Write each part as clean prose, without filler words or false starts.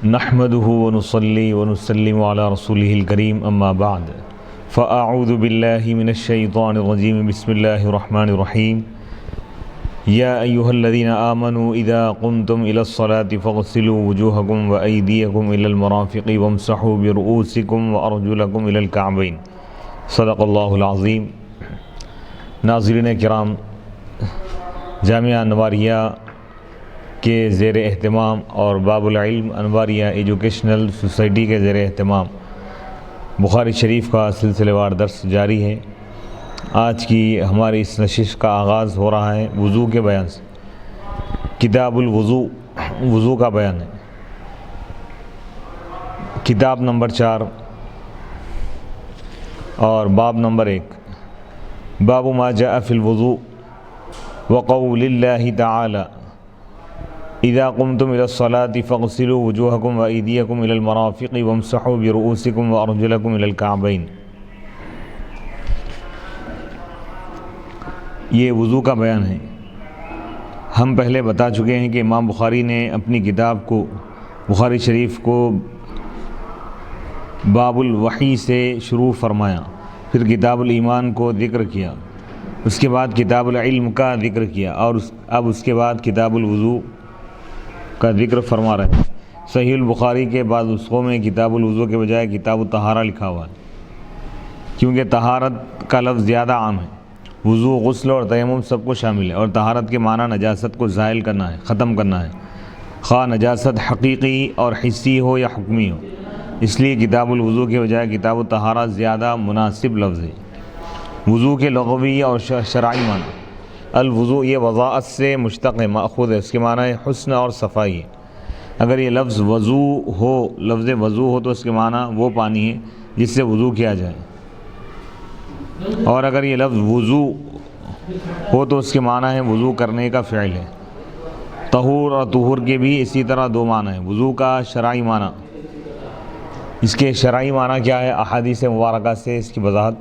نحمده ونصلي ونسلم على رسوله الكريم اما بعد فاعوذ بالله من الشيطان الرجيم بسم الله الرحمن الرحيم يا ايها الذين آمنوا اذا قمتم الى الصلاة فاغسلوا وجوهكم وايديكم الى المرافق وامسحوا برؤوسكم وارجلكم الى الكعبين صدق اللہ العظیم۔ ناظرین کرام، جامعہ انواریہ کے زیر اہتمام اور باب العلم انواریہ ایجوکیشنل سوسائٹی کے زیر اہتمام بخاری شریف کا سلسلہ وار درس جاری ہے۔ آج کی ہماری اس نشست کا آغاز ہو رہا ہے وضو کے بیان سے۔ کتاب الوضو، وضو کا بیان ہے۔ کتاب نمبر 4 اور باب نمبر 1، باب ما جاء فی الوضوء وقول اللہ تعالی اذا قمتم الى الصلاة فاغسلوا وجوهكم وايديكم الى المرافق وامسحوا برؤوسكم وارجلكم الى الكعبين۔ یہ وضو کا بیان ہے۔ ہم پہلے بتا چکے ہیں کہ امام بخاری نے اپنی کتاب کو، بخاری شریف کو، باب الوحی سے شروع فرمایا، پھر کتاب الایمان کو ذکر کیا، اس کے بعد کتاب العلم کا ذکر کیا، اور اب اس کے بعد کتاب الوضو کا ذکر فرما رہے ہیں۔ صحیح البخاری کے بعض نسخوں میں کتاب الوضو کے بجائے کتاب الطہارہ لکھا ہوا ہے، کیونکہ طہارت کا لفظ زیادہ عام ہے۔ وضو، غسل اور تیمم سب کو شامل ہے، اور طہارت کے معنی نجاست کو زائل کرنا ہے، ختم کرنا ہے، خواہ نجاست حقیقی اور حسی ہو یا حکمی ہو۔ اس لیے کتاب الوضو کے بجائے کتاب الطہارہ زیادہ مناسب لفظ ہے۔ وضو کے لغوی اور شرعی معنی، الوضو یہ وضاءت سے مشتق ہے، ماخوذ ہے، اس کے معنی ہے حسن اور صفائی ہے۔ اگر یہ لفظ وضو ہو، لفظ وضو ہو تو اس کے معنی وہ پانی ہے جس سے وضو کیا جائے، اور اگر یہ لفظ وضو ہو تو اس کے معنی ہے وضو کرنے کا فعل ہے۔ طہور اور طہور کے بھی اسی طرح دو معنی ہیں۔ وضو کا شرعی معنی، اس کے شرعی معنی کیا ہے؟ احادیث مبارکہ سے اس کی وضاحت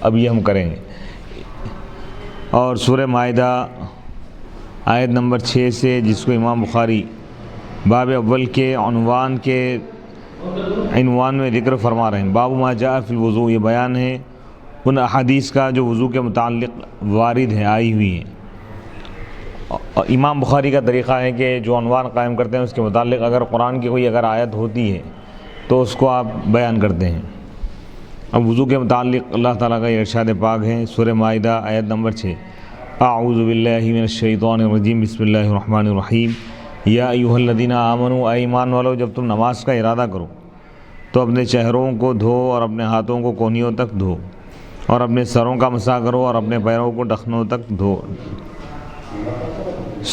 اب یہ ہم کریں گے۔ اور سورہ مائدہ آیت نمبر 6 سے، جس کو امام بخاری باب اول کے عنوان میں ذکر فرما رہے ہیں، باب ما جاء فی الوضو، یہ بیان ہے ان احادیث کا جو وضو کے متعلق وارد ہیں، آئی ہوئی ہیں۔ امام بخاری کا طریقہ ہے کہ جو عنوان قائم کرتے ہیں اس کے متعلق اگر قرآن کی کوئی اگر ہوتی ہے تو اس کو آپ بیان کرتے ہیں۔ اب وضو کے متعلق اللہ تعالیٰ کا یہ ارشاد پاک ہے، سورہ مائدہ آیت نمبر 6، اعوذ باللہ من الشیطان الرجیم بسم اللہ الرحمن الرحیم یا ایھا الذین آمنوا، اے ایمان والو، جب تم نماز کا ارادہ کرو تو اپنے چہروں کو دھو اور اپنے ہاتھوں کو کونیوں تک دھو، اور اپنے سروں کا مسح کرو اور اپنے پیروں کو ٹخنوں تک دھو۔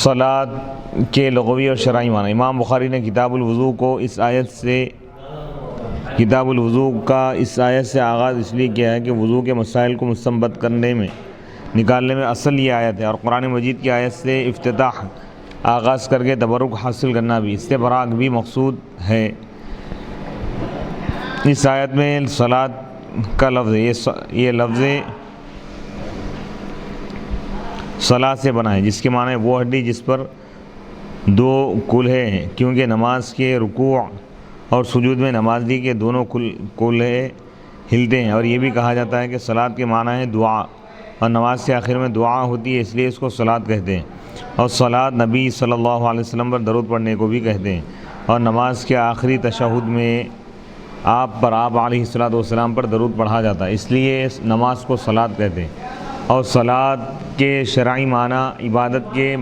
صلاۃ کے لغوی اور شرعی معنی، امام بخاری نے کتاب الوضو کا اس آیت سے آغاز اس لیے کیا ہے کہ وضو کے مسائل کو مستنبط نکالنے میں اصل یہ آیت ہے، اور قرآن مجید کی آیت سے افتتاح آغاز کر کے تبرک حاصل کرنا بھی، استبراک بھی مقصود ہے۔ اس آیت میں صلاۃ کا لفظ، یہ لفظ صلاۃ سے بنا ہے، جس کے معنی وہ ہڈی جس پر دو کلہے ہیں، کیونکہ نماز کے رکوع اور سجود میں نمازی کے دونوں کلہے ہلتے ہیں، اور یہ بھی کہا جاتا ہے کہ صلاۃ کے معنی ہے دعا، اور نماز کے آخر میں دعا ہوتی ہے، اس لیے اس کو صلاۃ کہتے ہیں۔ اور صلاۃ نبی صلی اللہ علیہ وسلم پر درود پڑھنے کو بھی کہتے ہیں، اور نماز کے آخری تشہد میں آپ علیہ الصلوۃ والسلام پر درود پڑھا جاتا ہے، اس لیے نماز کو صلاۃ کہتے ہیں۔ اور صلاۃ کے شرعی معنی عبادت کے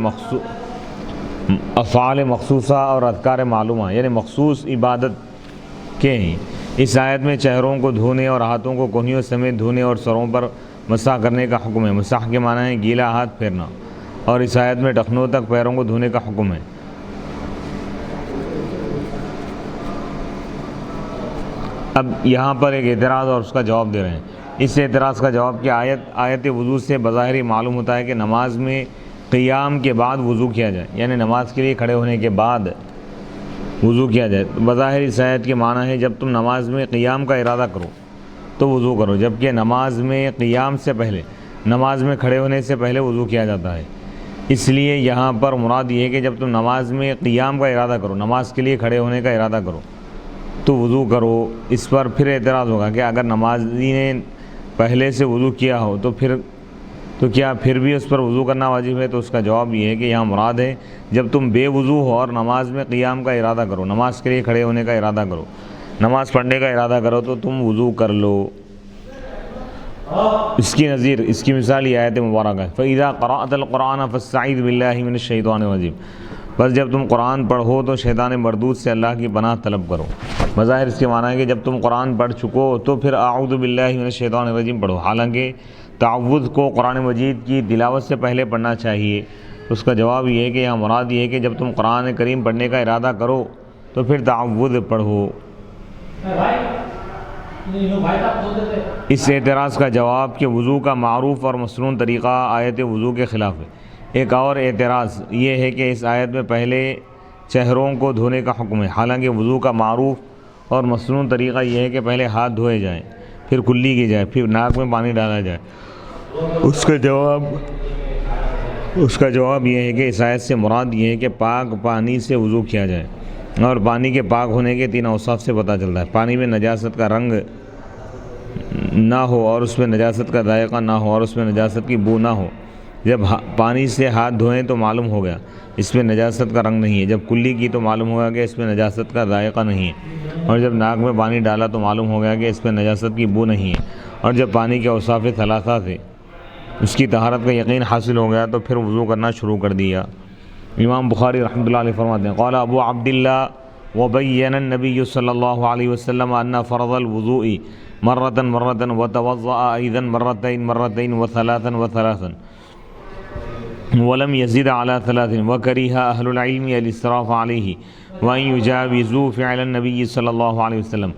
افعال مخصوصہ اور اذکار معلومہ، یعنی مخصوص عبادت کے ہیں۔ اس آیت میں چہروں کو دھونے اور ہاتھوں کو کونیوں سمیت دھونے اور سروں پر مسح کرنے کا حکم ہے۔ مسح کے معنی ہے گیلا ہاتھ پھیرنا، اور اس آیت میں ٹخنوں تک پیروں کو دھونے کا حکم ہے۔ اب یہاں پر ایک اعتراض اور اس کا جواب دے رہے ہیں۔ اس اعتراض کا جواب کہ آیت وضو سے بظاہر معلوم ہوتا ہے کہ نماز میں قیام کے بعد وضو کیا جائے، یعنی نماز کے لیے کھڑے ہونے کے بعد وضو کیا جائے۔ بظاہر اس آیت کے معنی ہے جب تم نماز میں قیام کا ارادہ کرو تو وضو کرو، جبکہ نماز میں قیام سے پہلے، نماز میں کھڑے ہونے سے پہلے وضو کیا جاتا ہے۔ اس لیے یہاں پر مراد یہ ہے کہ جب تم نماز میں قیام کا ارادہ کرو، نماز کے لیے کھڑے ہونے کا ارادہ کرو تو وضو کرو۔ اس پر پھر اعتراض ہوگا کہ اگر نمازی نے پہلے سے وضو کیا ہو تو کیا پھر بھی اس پر وضو کرنا واجب ہے؟ تو اس کا جواب یہ ہے کہ یہاں مراد ہے جب تم بے وضو ہو اور نماز میں قیام کا ارادہ کرو، نماز کے لیے کھڑے ہونے کا ارادہ کرو، نماز پڑھنے کا ارادہ کرو تو تم وضو کر لو۔ اس کی نظیر، اس کی مثال یہ آیت مبارکہ ہے، فَإِذَا قَرَأْتَ الْقُرْآنَ فَاسْتَعِذْ بِاللَّهِ مِنَ الشَّيْطَانِ الرَّجِيمِ، بس جب تم قرآن پڑھو تو شیطان مردود سے اللہ کی پناہ طلب کرو۔ بظاہر اس کے معنی ہے کہ جب تم قرآن پڑھ چکو تو پھر اعوذ باللہ من الشیطان الرجیم پڑھو، حالانکہ تعوذ کو قرآن مجید کی تلاوت سے پہلے پڑھنا چاہیے۔ اس کا جواب یہ ہے کہ یہاں مراد یہ ہے کہ جب تم قرآن کریم پڑھنے کا ارادہ کرو تو پھر تعوذ پڑھو۔ اس اعتراض کا جواب کہ وضو کا معروف اور مسنون طریقہ آیت وضو کے خلاف ہے۔ ایک اور اعتراض یہ ہے کہ اس آیت میں پہلے چہروں کو دھونے کا حکم ہے، حالانکہ وضو کا معروف اور مسنون طریقہ یہ ہے کہ پہلے ہاتھ دھوئے جائیں، پھر کلی کی جائے، پھر ناک میں پانی ڈالا جائے۔ اس کا جواب یہ ہے کہ اس آیت سے مراد یہ ہے کہ پاک پانی سے وضو کیا جائے، اور پانی کے پاک ہونے کے 3 اوصاف سے پتہ چلتا ہے۔ پانی میں نجاست کا رنگ نہ ہو اور اس میں نجاست کا ذائقہ نہ ہو اور اس میں نجاست کی بو نہ ہو۔ جب پانی سے ہاتھ دھوئیں تو معلوم ہو گیا اس میں نجاست کا رنگ نہیں ہے، جب کلی کی تو معلوم ہوگا کہ اس میں نجاست کا ذائقہ نہیں ہے، اور جب ناک میں پانی ڈالا تو معلوم ہو گیا کہ اس میں نجاست کی بو نہیں ہے، اور جب پانی کے اوصاف ثلاثہ سے اس کی طہارت کا یقین حاصل ہو گیا تو پھر وضو کرنا شروع کر دیا۔ امام بخاری رحمۃ اللہ علیہ فرماتے ہیں، قال ابو عبداللہ وبین النبی صلی اللہ علیہ وسلم ان فرض الوضوء مرۃ وتوضأ ایضا مرتين وثلاثا ولم يزد على 3 وكره اهل العلم الاسراف عليه وان يجاوزوا فعل النبي صلی اللہ علیہ وسلم۔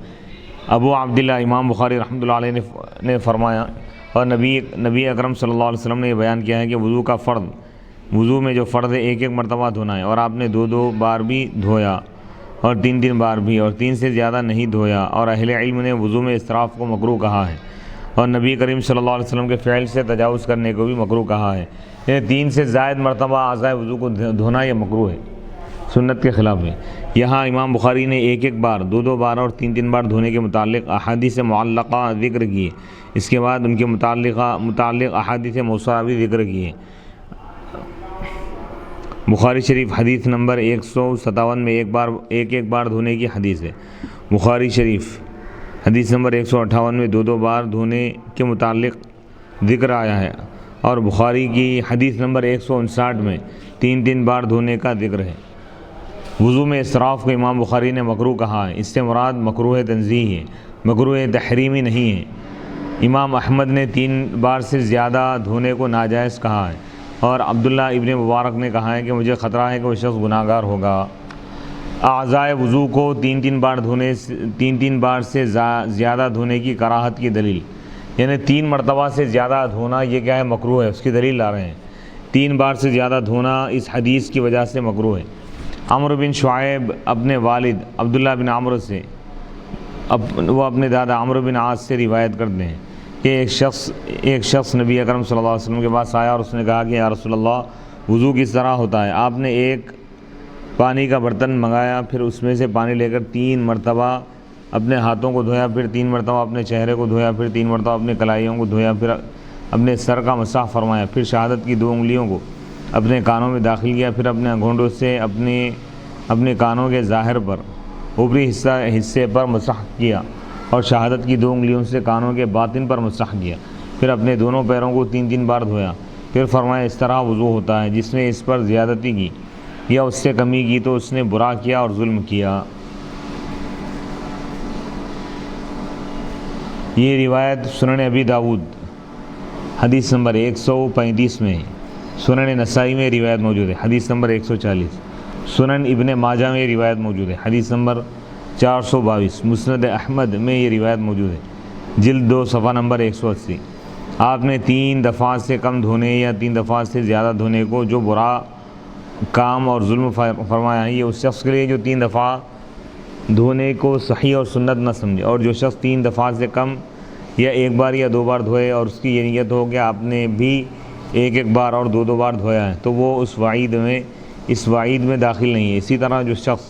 ابو عبداللہ امام بخاری رحمۃ اللہ علیہ نے فرمایا، اور نبی اکرم صلی اللہ علیہ وسلم نے یہ بیان کیا ہے کہ وضو میں جو فرض ہے 1 مرتبہ دھونا ہے، اور آپ نے 2 بار بھی دھویا اور 3 بار بھی، اور 3 سے زیادہ نہیں دھویا، اور اہل علم نے وضو میں اسراف کو مکروہ کہا ہے، اور نبی کریم صلی اللہ علیہ وسلم کے فعل سے تجاوز کرنے کو بھی مکروہ کہا ہے۔ یعنی 3 سے زائد مرتبہ اعضائے وضو کو دھونا یہ مکروہ ہے، سنت کے خلاف ہے۔ یہاں امام بخاری نے 1 بار، 2 بار اور 3 بار دھونے کے متعلق احادیث معلقہ ذکر کیے، اس کے بعد ان کے متعلق احادیث موصولہ بھی ذکر کیے۔ بخاری شریف حدیث نمبر 157 میں ایک بار دھونے کی حدیث ہے۔ بخاری شریف حدیث نمبر 158 میں 2 بار دھونے کے متعلق ذکر آیا ہے، اور بخاری کی حدیث نمبر 159 میں 3 بار دھونے کا ذکر ہے۔ وضو میں اسراف کو امام بخاری نے مکروہ کہا ہے، اس سے مراد مکروہ تنزیہی ہے، مکروہ تحریمی نہیں ہے۔ امام احمد نے 3 بار سے زیادہ دھونے کو ناجائز کہا ہے، اور عبداللہ ابن مبارک نے کہا ہے کہ مجھے خطرہ ہے کہ وہ شخص گناہ گار ہوگا۔ اعضائے وضو کو 3 بار سے زیادہ دھونے کی کراہت کی دلیل، یعنی 3 مرتبہ سے زیادہ دھونا یہ کیا ہے؟ مکروہ ہے، اس کی دلیل لا رہے ہیں۔ 3 بار سے زیادہ دھونا اس حدیث کی وجہ سے مکروہ ہے۔ عمرو بن شعیب اپنے والد عبداللہ بن عمرو سے، وہ اپنے دادا عمرو بن عاص سے روایت کرتے ہیں کہ ایک شخص نبی اکرم صلی اللہ علیہ وسلم کے پاس آیا اور اس نے کہا کہ یا رسول اللہ وضو کس طرح ہوتا ہے؟ آپ نے ایک پانی کا برتن منگایا، پھر اس میں سے پانی لے کر 3 مرتبہ اپنے ہاتھوں کو دھویا، پھر 3 مرتبہ اپنے چہرے کو دھویا، پھر 3 مرتبہ اپنے کلائیوں کو دھویا، پھر اپنے سر کا مسح فرمایا، پھر شہادت کی 2 انگلیوں کو اپنے کانوں میں داخل کیا، پھر اپنے گھونڈوں سے اپنے کانوں کے ظاہر پر اوپری حصے پر مسح کیا، اور شہادت کی 2 انگلیوں سے کانوں کے باطن پر مسح کیا، پھر اپنے دونوں پیروں کو 3 بار دھویا، پھر فرمایا اس طرح وضو ہوتا ہے، جس نے اس پر زیادتی کی یا اس سے کمی کی تو اس نے برا کیا اور ظلم کیا۔ یہ روایت سنن ابی داود حدیث نمبر 135 میں ہے، سنن نسائی میں روایت موجود ہے حدیث نمبر 140، سنن ابن ماجہ میں روایت موجود ہے حدیث نمبر 422، مسند احمد میں یہ روایت موجود ہے جلد 2 صفحہ نمبر 180۔ آپ نے 3 دفعہ سے کم دھونے یا 3 دفعہ سے زیادہ دھونے کو جو برا کام اور ظلم فرمایا ہے، یہ اس شخص کے لیے جو 3 دفعہ دھونے کو صحیح اور سنت نہ سمجھے، اور جو شخص 3 دفعہ سے کم یا 1 بار یا 2 بار دھوئے اور اس کی یہ نیت ہو کہ آپ نے بھی ایک ایک بار اور دو دو بار دھویا ہے تو وہ اس وعید میں داخل نہیں ہے۔ اسی طرح جو شخص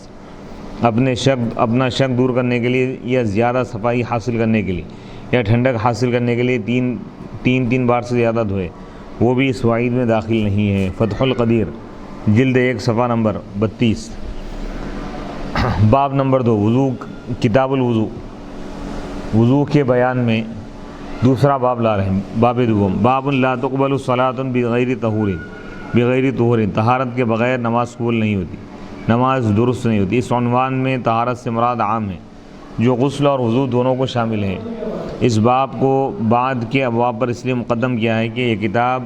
اپنا شک دور کرنے کے لیے یا زیادہ صفائی حاصل کرنے کے لیے یا ٹھنڈک حاصل کرنے کے لیے تین بار سے زیادہ دھوئے، وہ بھی اس وعید میں داخل نہیں ہے۔ فتح القدیر جلد 1 صفحہ نمبر 32۔ باب نمبر 2 وضو، کتاب الوضو، وضو کے بیان میں دوسرا باب لا رہے ہیں۔ باب دوم، باب لا تقبل الصلاۃ بغیر طہور، طہارت کے بغیر نماز قبول نہیں ہوتی، نماز درست نہیں ہوتی۔ اس عنوان میں طہارت سے مراد عام ہے جو غسل اور وضو دونوں کو شامل ہے۔ اس باب کو بعد کے ابواب پر اس لیے مقدم کیا ہے کہ یہ کتاب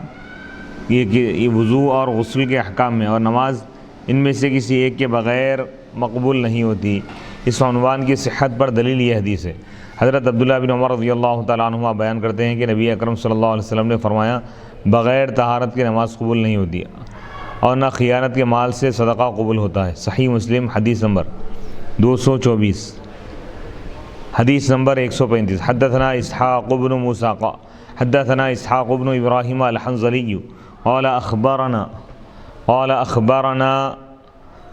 یہ وضو اور غسل کے احکام میں اور نماز ان میں سے کسی ایک کے بغیر مقبول نہیں ہوتی۔ اس عنوان کی صحت پر دلیل یہ حدیث ہے۔ حضرت عبداللہ بن عمر رضی اللہ تعالیٰ عنہما بیان کرتے ہیں کہ نبی اکرم صلی اللہ علیہ وسلم نے فرمایا بغیر طہارت کے نماز قبول نہیں ہوتی اور نہ خیانت کے مال سے صدقہ قبول ہوتا ہے۔ صحیح مسلم حدیث نمبر 224، حدیث نمبر 135۔ حدثنا اسحاق بن موسیٰ حدثنا اسحاق بن ابراہیم الحنظلی قال اخبرنا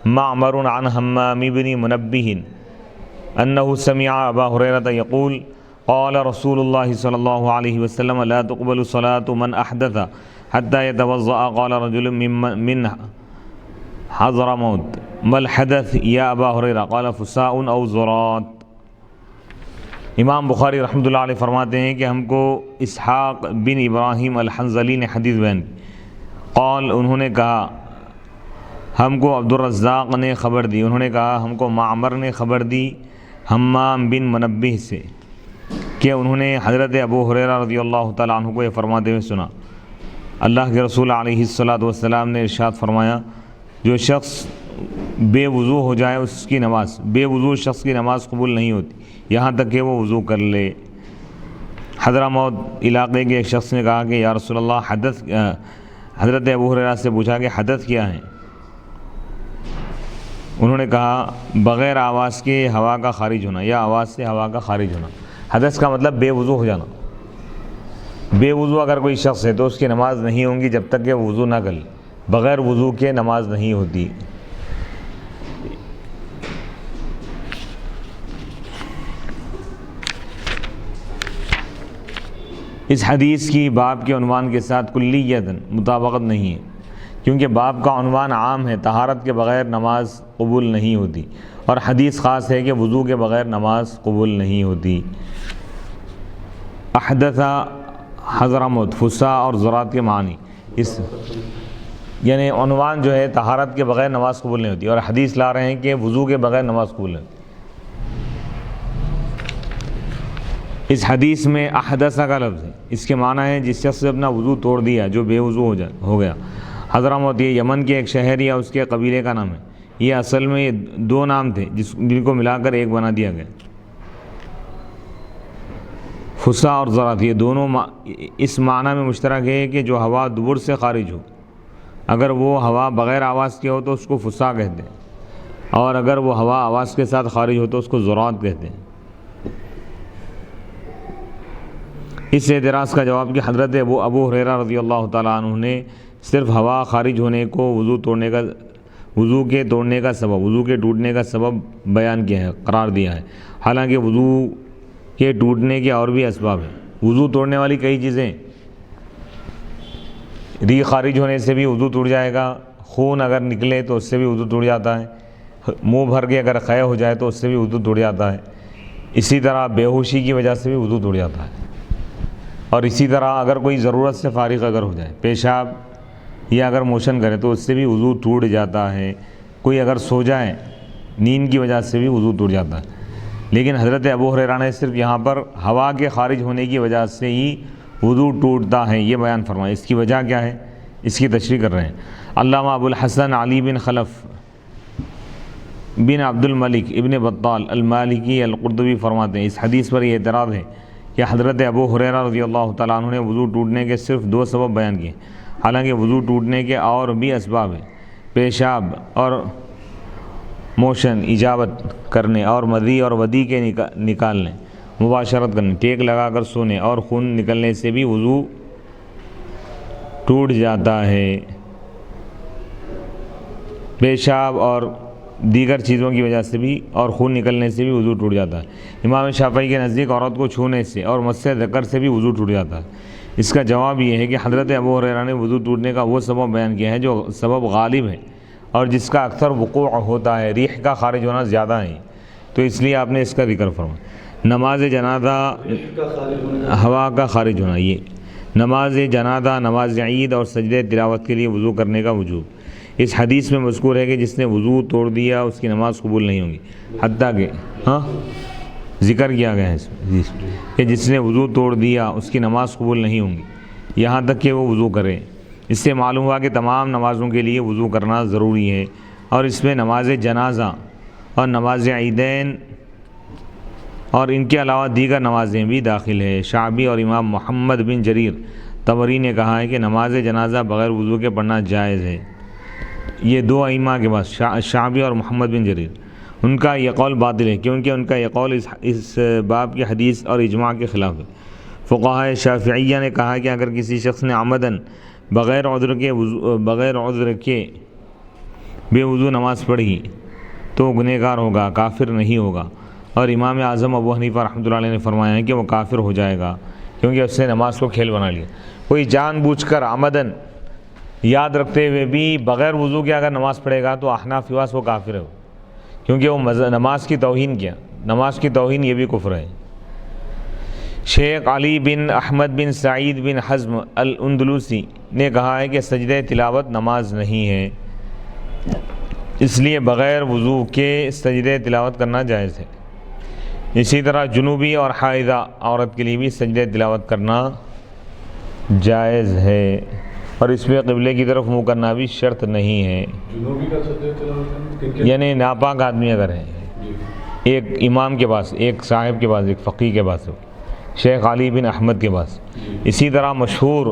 معمر عن حمام بن منبہ انه سمع ابا هريرة يقول قال رسول الله صلى الله عليه وسلم لا تقبل صلاة من احدث حتى يتوضأ قال رجل من حضرموت ما الحدث يا ابا هريرة قال فساء او زرات۔ امام بخاری رحمۃ اللہ علیہ فرماتے ہیں کہ ہم کو اسحاق بن ابراہیم الحنظلی نے حدیث بیان کی، قال انہوں نے کہا، ہم کو عبدالرزاق نے خبر دی، انہوں نے کہا ہم کو معمر نے خبر دی حمام بن منبہ سے کہ انہوں نے حضرت ابو ہریرہ رضی اللہ تعالیٰ عنہ کو یہ فرماتے ہوئے سنا، اللہ کے رسول علیہ الصلاۃ والسلام نے ارشاد فرمایا جو شخص بے وضو ہو جائے بے وضو شخص کی نماز قبول نہیں ہوتی یہاں تک کہ وہ وضو کر لے۔ حضرموت علاقے کے ایک شخص نے کہا کہ یا رسول اللہ حضرت ابو ہریرہ سے پوچھا کہ حدث کیا ہے؟ انہوں نے کہا بغیر آواز کے ہوا کا خارج ہونا یا آواز سے ہوا کا خارج ہونا۔ حدث کا مطلب بے وضو ہو جانا۔ بے وضو اگر کوئی شخص ہے تو اس کی نماز نہیں ہوگی جب تک کہ وہ وضو نہ کر لے، بغیر وضو کے نماز نہیں ہوتی۔ اس حدیث کی باب کے عنوان کے ساتھ کلیتاً مطابقت نہیں ہے کیونکہ باب کا عنوان عام ہے، طہارت کے بغیر نماز قبول نہیں ہوتی، اور حدیث خاص ہے کہ وضو کے بغیر نماز قبول نہیں ہوتی۔ احدث حضرموت، فسا اور زرات کے معنی، یعنی عنوان جو ہے طہارت کے بغیر نماز قبول نہیں ہوتی، اور حدیث لا رہے ہیں کہ وضو کے بغیر نماز قبول نہیں ہوتی۔ اس حدیث میں احدث کا لفظ ہے، اس کے معنی ہے جس شخص سے اپنا وضو توڑ دیا، جو بے وضو ہو گیا۔ حضرموت یہ یمن کے ایک شہر یا اس کے قبیلے کا نام ہے، یہ اصل میں 2 نام تھے جن کو ملا کر ایک بنا دیا گیا۔ فسا اور زرات یہ دونوں اس معنی میں مشترک ہے کہ جو ہوا دبر سے خارج ہو، اگر وہ ہوا بغیر آواز کے ہو تو اس کو فسا کہتے ہیں، اور اگر وہ ہوا آواز کے ساتھ خارج ہو تو اس کو زرات کہتے ہیں۔ اس اعتراض کا جواب کہ حضرت ابو ہریرہ رضی اللہ تعالیٰ عنہ نے صرف ہوا خارج ہونے کو وضو کے ٹوٹنے کا سبب بیان کیا ہے، قرار دیا ہے، حالانکہ وضو کے ٹوٹنے کے اور بھی اسباب ہیں۔ وضو توڑنے والی کئی چیزیں، ری خارج ہونے سے بھی وضو ٹوٹ جائے گا، خون اگر نکلے تو اس سے بھی وضو ٹوٹ جاتا ہے، منہ بھر کے اگر قے ہو جائے تو اس سے بھی وضو ٹوٹ جاتا ہے، اسی طرح بے ہوشی کی وجہ سے بھی وضو ٹوٹ جاتا ہے، اور اسی طرح اگر کوئی ضرورت سے فارغ اگر ہو جائے، پیشاب یا اگر موشن کرے تو اس سے بھی وضو ٹوٹ جاتا ہے، کوئی اگر سو جائے نیند کی وجہ سے بھی وضو ٹوٹ جاتا ہے۔ لیکن حضرت ابو ہریرہ نے صرف یہاں پر ہوا کے خارج ہونے کی وجہ سے ہی وضو ٹوٹتا ہے یہ بیان فرمایا۔ اس کی وجہ کیا ہے، اس کی تشریح کر رہے ہیں۔ علامہ ابو الحسن علی بن خلف بن عبد الملک ابن بطال المالکی القرطبی فرماتے ہیں اس حدیث پر یہ اعتراض ہے کہ حضرت ابو ہریرہ رضی اللہ تعالیٰ عنہ نے وضو ٹوٹنے کے صرف 2 سبب بیان کیے، حالانکہ وضو ٹوٹنے کے اور بھی اسباب ہیں، پیشاب اور موشن، اجابت کرنے اور مذی اور ودی کے نکالنے، مباشرت کرنے، ٹیک لگا کر سونے اور خون نکلنے سے بھی وضو ٹوٹ جاتا ہے، پیشاب اور دیگر چیزوں کی وجہ سے بھی اور خون نکلنے سے بھی وضو ٹوٹ جاتا ہے۔ امام شافعی کے نزدیک عورت کو چھونے سے اور مس ذکر سے بھی وضو ٹوٹ جاتا ہے۔ اس کا جواب یہ ہے کہ حضرت ابو ہریرہ نے وضو ٹوٹنے کا وہ سبب بیان کیا ہے جو سبب غالب ہے اور جس کا اکثر وقوع ہوتا ہے، ریح کا خارج ہونا زیادہ ہے، تو اس لیے آپ نے اس کا ذکر فرمایا۔ نماز جنازہ، ہوا کا خارج ہونا، یہ نماز جنازہ، نماز عید اور سجدہ تلاوت کے لیے وضو کرنے کا وجوب اس حدیث میں مذکور ہے کہ جس نے وضو توڑ دیا اس کی نماز قبول نہیں ہوگی، حتیٰ کہ ذکر کیا گیا ہے اس میں کہ جس نے وضو توڑ دیا اس کی نماز قبول نہیں ہوگی یہاں تک کہ وہ وضو کرے۔ اس سے معلوم ہوا کہ تمام نمازوں کے لیے وضو کرنا ضروری ہے اور اس میں نماز جنازہ اور نماز عیدین اور ان کے علاوہ دیگر نمازیں بھی داخل ہے۔ شعبی اور امام محمد بن جریر طبری نے کہا ہے کہ نماز جنازہ بغیر وضو کے پڑھنا جائز ہے۔ یہ دو ائمہ کے پاس شعبی اور محمد بن جریر، ان کا یہ قول باطل ہے کیونکہ ان کا یہ قول اس باب کی حدیث اور اجماع کے خلاف ہے۔ فقہاء شافعیہ نے کہا کہ اگر کسی شخص نے عمدن بغیر عذر کے بے وضو نماز پڑھی تو گنہگار ہوگا، کافر نہیں ہوگا، اور امام اعظم ابو حنیفہ رحمۃ اللہ علیہ نے فرمایا ہے کہ وہ کافر ہو جائے گا کیونکہ اس نے نماز کو کھیل بنا لیا۔ کوئی جان بوجھ کر عمدن یاد رکھتے ہوئے بھی بغیر وضو کے اگر نماز پڑھے گا تو احناف فواس وہ کافر ہے، کیونکہ وہ نماز کی توہین کیا، نماز کی توہین یہ بھی کفر ہے۔ شیخ علی بن احمد بن سعید بن حزم الاندلسی نے کہا ہے کہ سجدہ تلاوت نماز نہیں ہے، اس لیے بغیر وضو کے سجدہ تلاوت کرنا جائز ہے۔ اسی طرح جنوبی اور حائضہ عورت کے لیے بھی سجدہ تلاوت کرنا جائز ہے اور اس میں قبلے کی طرف منہ کرنا بھی شرط نہیں ہے۔ جنوبی کا سجدہ تلاوت یعنی ناپاک آدمی اگر ہے، ایک امام کے پاس، ایک صاحب کے پاس، ایک فقیہ کے پاس، شیخ علی بن احمد کے پاس۔ اسی طرح مشہور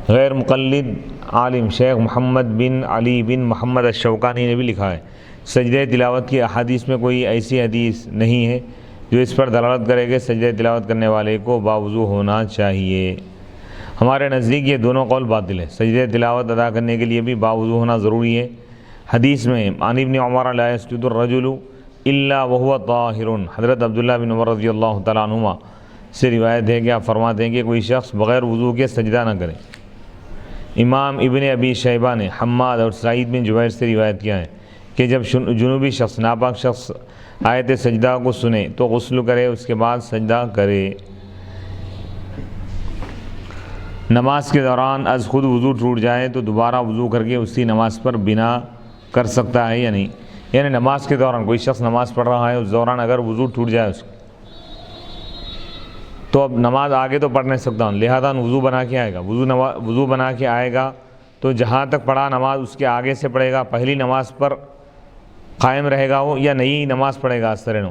غیر مقلد عالم شیخ محمد بن علی بن محمد الشوکانی نے بھی لکھا ہے سجدہ تلاوت کی احادیث میں کوئی ایسی حدیث نہیں ہے جو اس پر دلالت کرے کہ سجدہ تلاوت کرنے والے کو باوضو ہونا چاہیے۔ ہمارے نزدیک یہ دونوں قول باطل ہے۔ سجدہ تلاوت ادا کرنے کے لیے بھی باوضو ہونا ضروری ہے۔ حدیث میں عن ابن عمر لا يسجد الرجل الا وهو طاہر، حضرت عبداللہ بن عمر رضی اللہ تعالیٰ عنہما سے روایت ہے کہ آپ فرماتے ہیں کہ کوئی شخص بغیر وضو کے سجدہ نہ کرے۔ امام ابن ابی شیبہ نے حماد اور سعید بن جبیر سے روایت کیا ہے کہ جب جنوبی شخص، ناپاک شخص آیت سجدہ کو سنے تو غسل کرے، اس کے بعد سجدہ کرے۔ نماز کے دوران از خود وضو ٹوٹ جائے تو دوبارہ وضو کر کے اسی نماز پر بنا کر سکتا ہے یا نہیں؟ یعنی نماز کے دوران کوئی شخص نماز پڑھ رہا ہے، اس دوران اگر وضو ٹوٹ جائے اس کو، تو اب نماز آگے تو پڑھ نہیں سکتا ہوں، لہذا وضو بنا کے آئے گا، وضو بنا کے آئے گا تو جہاں تک پڑھا نماز اس کے آگے سے پڑھے گا، پہلی نماز پر قائم رہے گا وہ یا نئی نماز پڑھے گا اس طرح،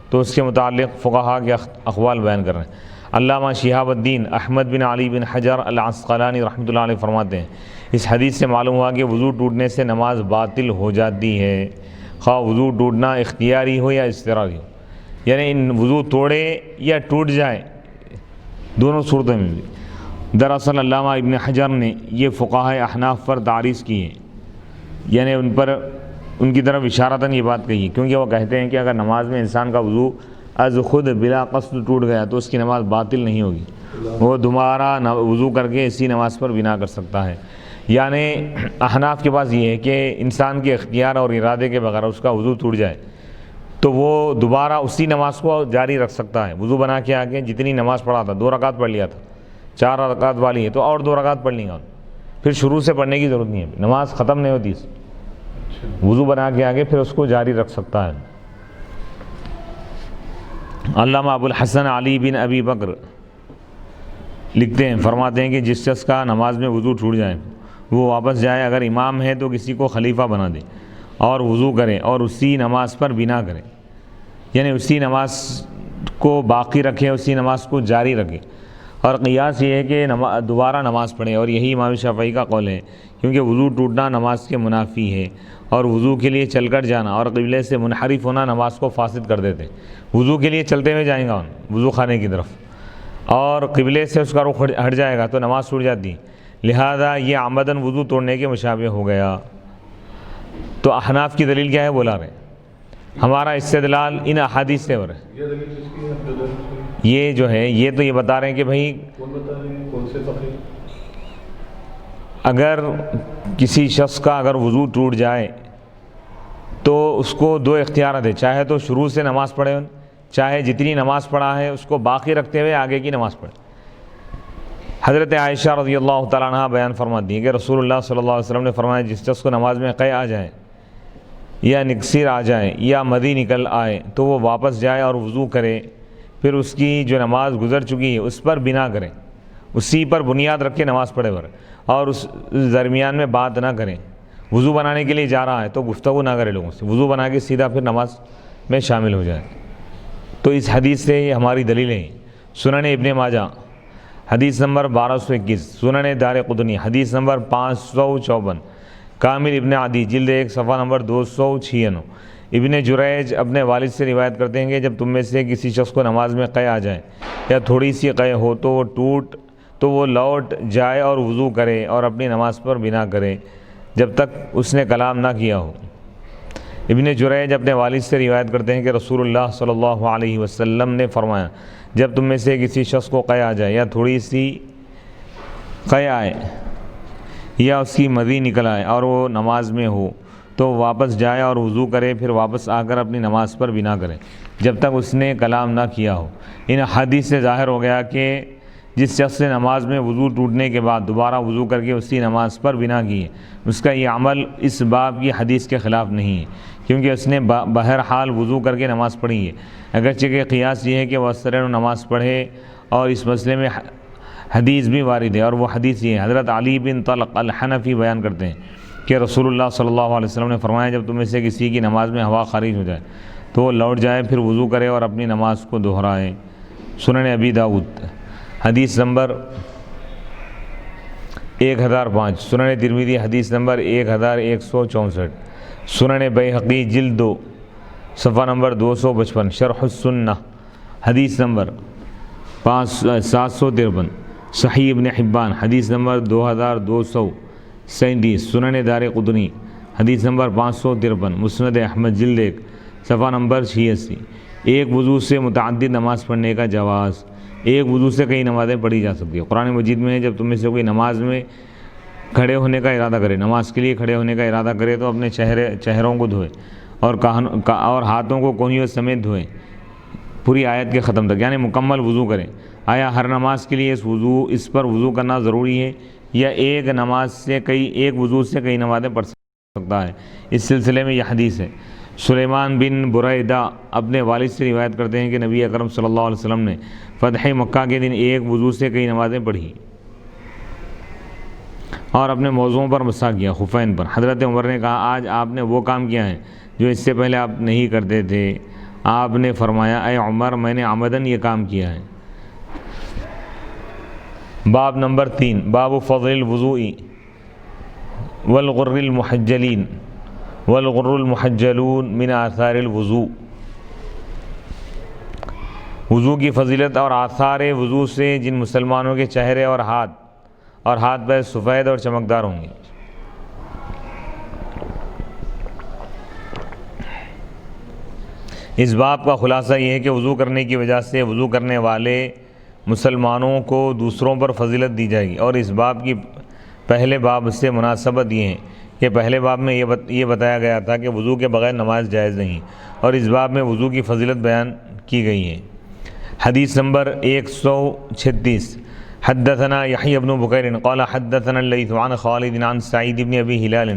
تو اس کے متعلق فقہاء کے اقوال بیان کر رہے ہیں۔ علامہ شہاب الدین احمد بن علی بن حجر العسقلانی رحمۃ اللہ علیہ فرماتے ہیں اس حدیث سے معلوم ہوا کہ وضو ٹوٹنے سے نماز باطل ہو جاتی ہے، خواہ وضو ٹوٹنا اختیاری ہو یا اضطراری ہو، یعنی ان وضو توڑے یا ٹوٹ جائے، دونوں صورتوں میں بھی۔ دراصل علامہ ابن حجر نے یہ فقہاء احناف پر تعریض کی ہے، یعنی ان کی طرف اشارتاً یہ بات کہی ہے، کیونکہ وہ کہتے ہیں کہ اگر نماز میں انسان کا وضو از خود بلا قصد ٹوٹ گیا تو اس کی نماز باطل نہیں ہوگی، وہ دوبارہ وضو کر کے اسی نماز پر بنا کر سکتا ہے۔ یعنی احناف کے پاس یہ ہے کہ انسان کے اختیار اور ارادے کے بغیر اس کا وضو ٹوٹ جائے تو وہ دوبارہ اسی نماز کو جاری رکھ سکتا ہے، وضو بنا کے آگے جتنی نماز پڑھا تھا، 2 رکعت پڑھ لیا تھا، 4 رکعت والی ہے تو اور 2 رکعت پڑھ لیں گا، پھر شروع سے پڑھنے کی ضرورت نہیں ہے، نماز ختم نہیں ہوتی، وضو بنا کے آگے پھر اس کو جاری رکھ سکتا ہے۔ علامہ ابو الحسن علی بن ابی بکر لکھتے ہیں، فرماتے ہیں کہ جس شخص کا نماز میں وضو ٹوٹ جائے وہ واپس جائے، اگر امام ہے تو کسی کو خلیفہ بنا دے اور وضو کرے اور اسی نماز پر بنا کرے، یعنی اسی نماز کو باقی رکھے، اسی نماز کو جاری رکھے۔ اور قیاس یہ ہے کہ دوبارہ نماز پڑھے، اور یہی امام شافعی کا قول ہے، کیونکہ وضو ٹوٹنا نماز کے منافی ہے اور وضو کے لیے چل کر جانا اور قبلے سے منحرف ہونا نماز کو فاسد کر دیتے۔ وضو کے لیے چلتے ہوئے جائیں گا وضو خانے کی طرف اور قبلے سے اس کا رخ ہٹ جائے گا تو نماز ٹوٹ جاتی ہے، لہذا یہ عمدن وضو توڑنے کے مشابہ ہو گیا۔ تو احناف کی دلیل کیا ہے بولا رہے، ہمارا استدلال ان احادیث سے ہو رہا ہے۔ یہ دلیل کس کی ہے؟ جو دلیل کی یہ جو ہے یہ تو یہ بتا رہے ہیں کہ بھائی کون بتا رہے ہیں؟ کون سے فقیر؟ اگر کسی شخص کا اگر وضو ٹوٹ جائے تو اس کو دو اختیارات ہیں، چاہے تو شروع سے نماز پڑھے، چاہے جتنی نماز پڑھا ہے اس کو باقی رکھتے ہوئے آگے کی نماز پڑھے۔ حضرت عائشہ رضی اللہ تعالیٰ عنہ بیان فرماتی ہیں کہ رسول اللہ صلی اللہ علیہ وسلم نے فرمایا جس شخص کو نماز میں قے آ جائے یا نکسیر آ جائے یا مدی نکل آئے تو وہ واپس جائے اور وضو کرے، پھر اس کی جو نماز گزر چکی ہے اس پر بنا کرے، اسی پر بنیاد رکھ کے نماز پڑھے اور اس درمیان میں بات نہ کریں۔ وضو بنانے کے لیے جا رہا ہے تو گفتگو نہ کرے لوگوں سے، وضو بنا کے سیدھا پھر نماز میں شامل ہو جائے۔ تو اس حدیث سے یہ ہماری دلیلیں ہیں۔ سنن ابن ماجہ حدیث نمبر 1221، سنن دارقطنی حدیث نمبر 554، کامل ابن عدی جلد 1 صفحہ نمبر 296۔ ابن جریج اپنے والد سے روایت کرتے ہیں کہ جب تم میں سے کسی شخص کو نماز میں قے آ جائے یا تھوڑی سی قے ہو تو وہ لوٹ جائے اور وضو کرے اور اپنی نماز پر بنا کرے جب تک اس نے کلام نہ کیا ہو۔ ابن جریج اپنے والد سے روایت کرتے ہیں کہ رسول اللہ صلی اللہ علیہ وسلم نے فرمایا جب تم میں سے کسی شخص کو قے آ جائے یا تھوڑی سی قے آئے یا اس کی مدی نکل آئے اور وہ نماز میں ہو تو واپس جائے اور وضو کرے، پھر واپس آ کر اپنی نماز پر بنا کرے جب تک اس نے کلام نہ کیا ہو۔ ان حدیث سے ظاہر ہو گیا کہ جس شخص نے نماز میں وضو ٹوٹنے کے بعد دوبارہ وضو کر کے اسی نماز پر بنا کی ہے اس کا یہ عمل اس باب کی حدیث کے خلاف نہیں ہے، کیونکہ اس نے بہرحال وضو کر کے نماز پڑھی ہے۔ اگرچہ کہ قیاس یہ ہے کہ وہ اثر نماز پڑھے، اور اس مسئلے میں حدیث بھی وارد ہے، اور وہ حدیث یہ ہے حضرت علی بن طلق الحنفی بیان کرتے ہیں کہ رسول اللہ صلی اللہ علیہ وسلم نے فرمایا جب تم میں سے کسی کی نماز میں ہوا خارج ہو جائے تو وہ لوٹ جائے، پھر وضو کرے اور اپنی نماز کو دہرائے۔ سنن ابی داؤد حدیث نمبر 1005، سنن ترمذی حدیث نمبر 1164، سنن بیہقی جلد 2 صفحہ نمبر 255، شرح السنہ حدیث نمبر 753، صحیح ابن حبان حدیث نمبر 2237، سنن دارقطنی حدیث نمبر 553، مسند احمد جلد 1 صفحہ نمبر 86۔ ایک وضو سے متعدد نماز پڑھنے کا جواز، ایک وضو سے کئی نمازیں پڑھی جا سکتی ہے۔ قرآن مجید میں ہے جب تم میں سے کوئی نماز میں کھڑے ہونے کا ارادہ کرے، نماز کے لیے کھڑے ہونے کا ارادہ کرے تو اپنے چہروں کو دھوئے اور ہاتھوں کو کونیوں سمیت دھوئے پوری آیت کے ختم تک، یعنی مکمل وضو کریں۔ آیا ہر نماز کے لیے اس پر وضو کرنا ضروری ہے یا ایک وضو سے کئی نمازیں پڑھ سکتا ہے؟ اس سلسلے میں یہ حدیث ہے۔ سلیمان بن بریدہ اپنے والد سے روایت کرتے ہیں کہ نبی اکرم صلی اللہ علیہ وسلم نے فتح مکہ کے دن ایک وضو سے کئی نمازیں پڑھی اور اپنے موضوعوں پر مسح کیا، خفین پر۔ حضرت عمر نے کہا آج آپ نے وہ کام کیا ہے جو اس سے پہلے آپ نہیں کرتے تھے۔ آپ نے فرمایا اے عمر میں نے عمدن یہ کام کیا ہے۔ باب نمبر 3، باب فضل الوضوء والغر المحجلین والغر المحجلون من آثار الوضوء، وضو کی فضیلت اور آثار وضو سے جن مسلمانوں کے چہرے اور ہاتھ پیر سفید اور چمکدار ہوں گے۔ اس باب کا خلاصہ یہ ہے کہ وضو کرنے کی وجہ سے وضو کرنے والے مسلمانوں کو دوسروں پر فضیلت دی جائے گی، اور اس باب کی پہلے باب سے مناسبت یہ ہے کہ پہلے باب میں یہ بتایا گیا تھا کہ وضو کے بغیر نماز جائز نہیں، اور اس باب میں وضو کی فضیلت بیان کی گئی ہے۔ حدیث نمبر 136، حدثنا یحیی بن بکیر قال حدثنا اللیث عن خالد عن سعید بن ابی ہلال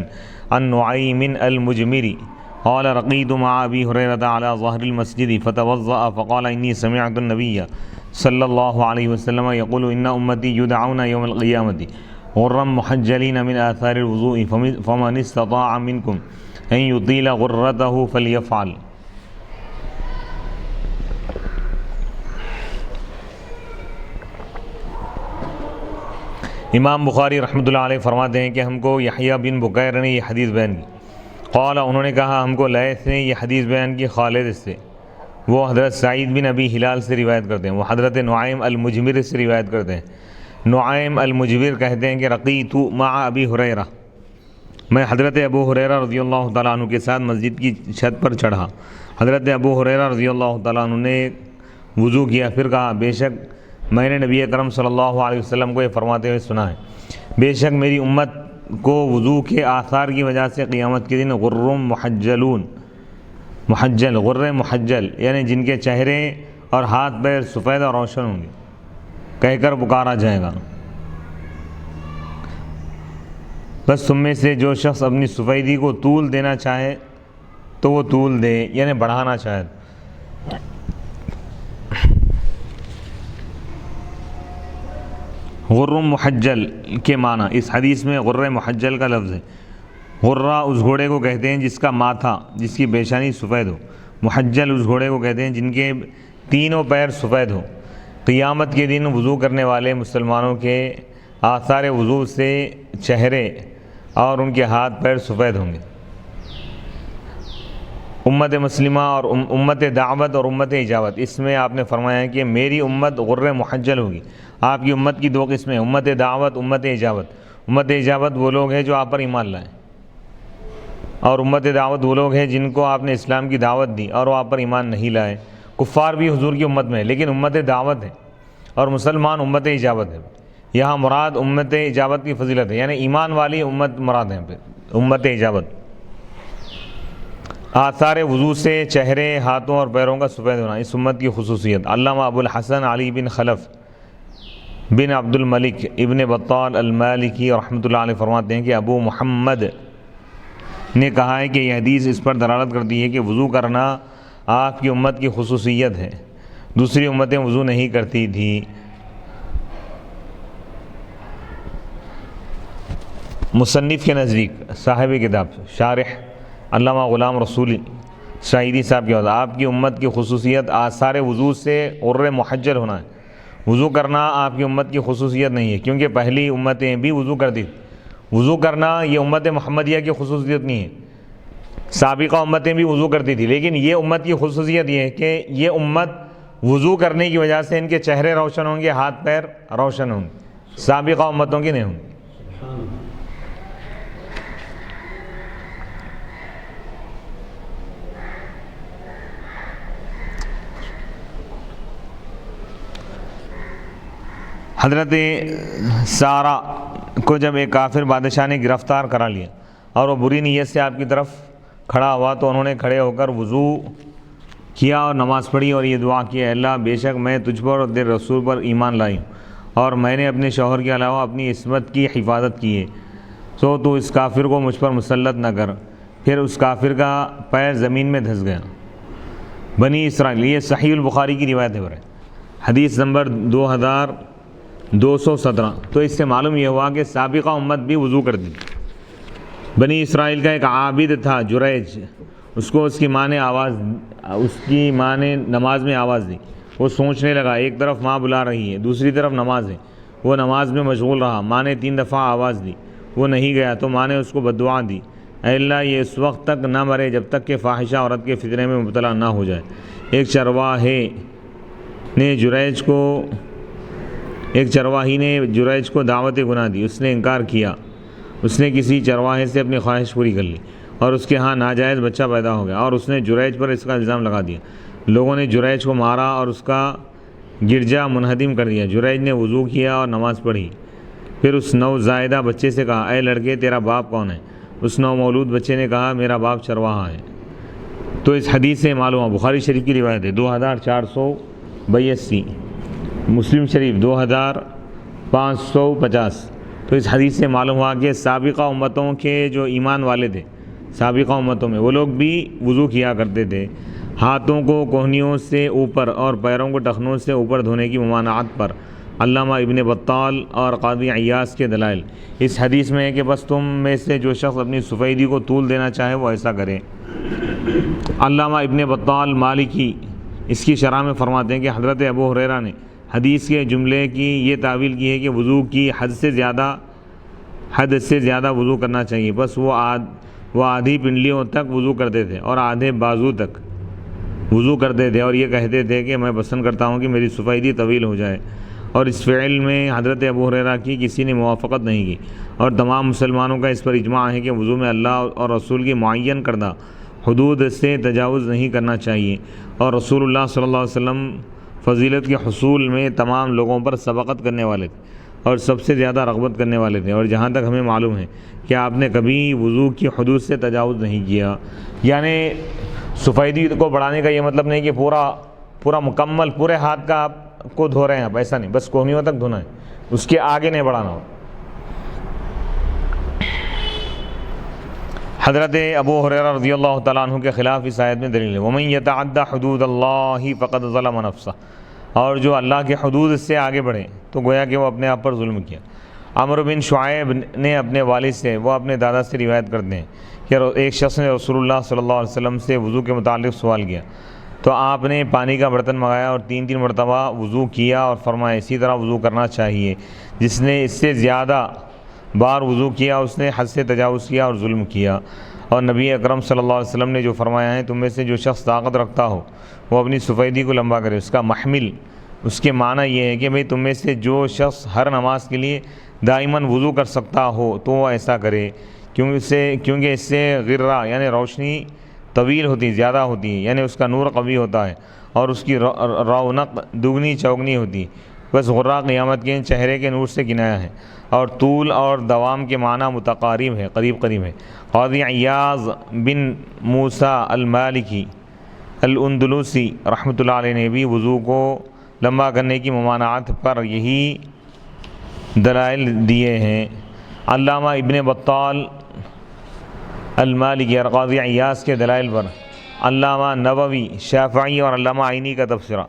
عن نعیم المجمری قال رقیت مع ابی ہریرہ علی ظہر المسجد فتوضأ فقال انی سمعت النبی صلی اللہ علیہ وسلم یقول ان امتی یدعون یوم القیامۃ غرا محجلین من آثار الوضوء فمن استطاع منکم ان یطیل غرته فلیفعل۔ امام بخاری رحمۃ اللہ علیہ فرماتے ہیں کہ ہم کو یحییٰ بن بکیر نے یہ حدیث بیان کی، قال انہوں نے کہا ہم کو لیث نے یہ حدیث بیان کی خالد سے، وہ حضرت سعید بن ابی ہلال سے روایت کرتے ہیں، وہ حضرت نعیم المجمر سے روایت کرتے ہیں، نعیم المجبر کہتے ہیں کہ رقیت مع ابی ہریرہ، میں حضرت ابو ہریرہ رضی اللہ تعالیٰ عنہ کے ساتھ مسجد کی چھت پر چڑھا۔ حضرت ابو ہریرہ رضی اللہ تعالیٰ عنہ نے وضو کیا، پھر کہا بے شک میں نے نبی اکرم صلی اللہ علیہ وسلم کو یہ فرماتے ہوئے سنا ہے، بے شک میری امت کو وضو کے آثار کی وجہ سے قیامت کے دن غرم محجلون، محجل غر محجل یعنی جن کے چہرے اور ہاتھ پیر سفید اور روشن ہوں گے کہہ کر پکارا جائے گا۔ بس تم میں سے جو شخص اپنی سفیدی کو طول دینا چاہے تو وہ طول دے، یعنی بڑھانا چاہے۔ غرم محجل کے معنی، اس حدیث میں غر محجل کا لفظ ہے۔ غرہ اس گھوڑے کو کہتے ہیں جس کا ماتھا، جس کی پیشانی سفید ہو۔ محجل اس گھوڑے کو کہتے ہیں جن کے تینوں پیر سفید ہو۔ قیامت کے دن وضو کرنے والے مسلمانوں کے آثار وضو سے چہرے اور ان کے ہاتھ پیر سفید ہوں گے۔ امت مسلمہ اور امت دعوت اور امت اجابت، اس میں آپ نے فرمایا ہے کہ میری امت غر محجل ہوگی۔ آپ کی امت کی دو قسمیں، امت دعوت، امت اجابت۔ امت اجابت وہ لوگ ہیں جو آپ پر ایمان لائیں، اور امت دعوت وہ لوگ ہیں جن کو آپ نے اسلام کی دعوت دی اور وہ آپ پر ایمان نہیں لائے۔ کفار بھی حضور کی امت میں ہے لیکن امت دعوت ہے، اور مسلمان امت اجابت ہے۔ یہاں مراد امت اجابت کی فضیلت ہے، یعنی ایمان والی امت مراد ہے پھر امت اجابت۔ آثار وضو سے چہرے، ہاتھوں اور پیروں کا سفید ہونا اس امت کی خصوصیت۔ علامہ ابو الحسن علی بن خلف بن عبد الملک ابن بطال المالکی رحمۃ اللہ علیہ فرماتے ہیں کہ ابو محمد نے کہا ہے کہ یہ حدیث اس پر دلالت کرتی ہے کہ وضو کرنا آپ کی امت کی خصوصیت ہے، دوسری امتیں وضو نہیں کرتی تھیں۔ مصنف کے نزدیک، صاحب کتاب شارح علامہ غلام رسول شاہدی صاحب کے بعد، آپ کی امت کی خصوصیت آثار وضو سے غر محجل ہونا ہے۔ وضو کرنا آپ کی امت کی خصوصیت نہیں ہے، کیونکہ پہلی امتیں بھی وضو کرتی تھیں۔ وضو کرنا یہ امت محمدیہ کی خصوصیت نہیں ہے، سابقہ امتیں بھی وضو کرتی تھی، لیکن یہ امت کی خصوصیت یہ ہے کہ یہ امت وضو کرنے کی وجہ سے ان کے چہرے روشن ہوں گے، ہاتھ پیر روشن ہوں گے، سابقہ امتوں کی نہیں ہوں گے۔ حضرت سارہ کو جب ایک کافر بادشاہ نے گرفتار کرا لیا اور وہ بری نیت سے آپ کی طرف کھڑا ہوا تو انہوں نے کھڑے ہو کر وضو کیا اور نماز پڑھی اور یہ دعا کی، اے اللہ بے شک میں تجھ پر اور تیرے رسول پر ایمان لائی ہوں، اور میں نے اپنے شوہر کے علاوہ اپنی عصمت کی حفاظت کی ہے، تو اس کافر کو مجھ پر مسلط نہ کر۔ پھر اس کافر کا پیر زمین میں دھس گیا۔ بنی اسرائیل، یہ صحیح البخاری کی روایت ہے، حدیث نمبر 2217۔ تو اس سے معلوم یہ ہوا کہ سابقہ امت بھی وضو کرتی تھی۔ بنی اسرائیل کا ایک عابد تھا جریج، اس کی ماں نے نماز میں آواز دی۔ وہ سوچنے لگا، ایک طرف ماں بلا رہی ہے، دوسری طرف نماز ہے۔ وہ نماز میں مشغول رہا، ماں نے 3 دفعہ آواز دی، وہ نہیں گیا تو ماں نے اس کو بددعا دی، اے اللہ یہ اس وقت تک نہ مرے جب تک کہ فاحشہ عورت کے فتنے میں مبتلا نہ ہو جائے۔ ایک چرواہی نے جریج کو دعوت گناہ دی، اس نے انکار کیا۔ اس نے کسی چرواہے سے اپنی خواہش پوری کر لی اور اس کے ہاں ناجائز بچہ پیدا ہو گیا، اور اس نے جریج پر اس کا الزام لگا دیا۔ لوگوں نے جریج کو مارا اور اس کا گرجا منہدم کر دیا۔ جریج نے وضو کیا اور نماز پڑھی، پھر اس نوزائیدہ بچے سے کہا، اے لڑکے تیرا باپ کون ہے؟ اس نومولود بچے نے کہا، میرا باپ چرواہا ہے۔ تو اس حدیث سے معلوم ہے، بخاری شریف کی روایت ہے 2482، مسلم شریف 2550۔ تو اس حدیث سے معلوم ہوا کہ سابقہ امتوں کے جو ایمان والے تھے، سابقہ امتوں میں وہ لوگ بھی وضو کیا کرتے تھے۔ ہاتھوں کو کوہنیوں سے اوپر اور پیروں کو ٹخنوں سے اوپر دھونے کی ممانعت پر علامہ ابن بطال اور قاضی عیاض کے دلائل اس حدیث میں ہے کہ بس تم میں سے جو شخص اپنی سفیدی کو طول دینا چاہے وہ ایسا کرے۔ علامہ ابن بطال مالکی اس کی شرح میں فرماتے ہیں کہ حضرت ابو ہریرہ نے حدیث کے جملے کی یہ تعویل کی ہے کہ وضو کی حد سے زیادہ وضو کرنا چاہیے۔ بس وہ آدھی پنڈلیوں تک وضو کرتے تھے اور آدھے بازو تک وضو کرتے تھے، اور یہ کہتے تھے کہ میں پسند کرتا ہوں کہ میری سفیدی طویل ہو جائے، اور اس فعل میں حضرت ابو ہریرہ کی کسی نے موافقت نہیں کی، اور تمام مسلمانوں کا اس پر اجماع ہے کہ وضو میں اللہ اور رسول کی معین کردہ حدود سے تجاوز نہیں کرنا چاہیے، اور رسول اللہ صلی اللہ علیہ وسلم فضیلت کے حصول میں تمام لوگوں پر سبقت کرنے والے تھے اور سب سے زیادہ رغبت کرنے والے تھے، اور جہاں تک ہمیں معلوم ہے کہ آپ نے کبھی وضو کی حدود سے تجاوز نہیں کیا۔ یعنی سفیدی کو بڑھانے کا یہ مطلب نہیں کہ پورا مکمل پورے ہاتھ کا آپ کو دھو رہے ہیں، آپ ایسا نہیں، بس کوہنیوں تک دھونا ہے، اس کے آگے نہیں بڑھانا ہو۔ حضرت ابو ہریرہ رضی اللہ تعالیٰ عنہ کے خلاف اس آیت میں دلیل ہے، وَمَن يَتَعَدَّ حُدُودَ اللَّهِ فَقَدْ ظَلَمَ نَفْسَهُ، اور جو اللہ کے حدود سے آگے بڑھے تو گویا کہ وہ اپنے آپ پر ظلم کیا۔ عمرو بن شعیب نے اپنے والد سے، وہ اپنے دادا سے روایت کرتے ہیں کہ ایک شخص نے رسول اللہ صلی اللہ علیہ وسلم سے وضو کے متعلق سوال کیا، تو آپ نے پانی کا برتن منگایا اور 3 مرتبہ وضو کیا اور فرمایا اسی طرح وضو کرنا چاہیے، جس نے اس سے زیادہ بار وضو کیا اس نے حد سے تجاوز کیا اور ظلم کیا۔ اور نبی اکرم صلی اللہ علیہ وسلم نے جو فرمایا ہے، تم میں سے جو شخص طاقت رکھتا ہو وہ اپنی سفیدی کو لمبا کرے، اس کا محمل، اس کے معنی یہ ہے کہ بھئی تم میں سے جو شخص ہر نماز کے لیے دائماً وضو کر سکتا ہو تو وہ ایسا کرے، کیونکہ اس سے غرہ یعنی روشنی طویل ہوتی ہے، زیادہ ہوتی ہے، یعنی اس کا نور قوی ہوتا ہے اور اس کی رونق دگنی چوگنی ہوتی ہے۔ بس غرہ قیامت کے چہرے کے نور سے کنایا ہے، اور طول اور دوام کے معنی متقارب ہے، قریب ہے۔ قاضی عیاض بن موسیٰ المالکی الاندلسی رحمۃ اللہ علیہ نے بھی وضو کو لمبا کرنے کی ممانعت پر یہی دلائل دیے ہیں۔ علامہ ابن بطال المالکی اور قاضی عیاض کے دلائل پر علامہ نووی، شافعی اور علامہ عینی کا تبصرہ۔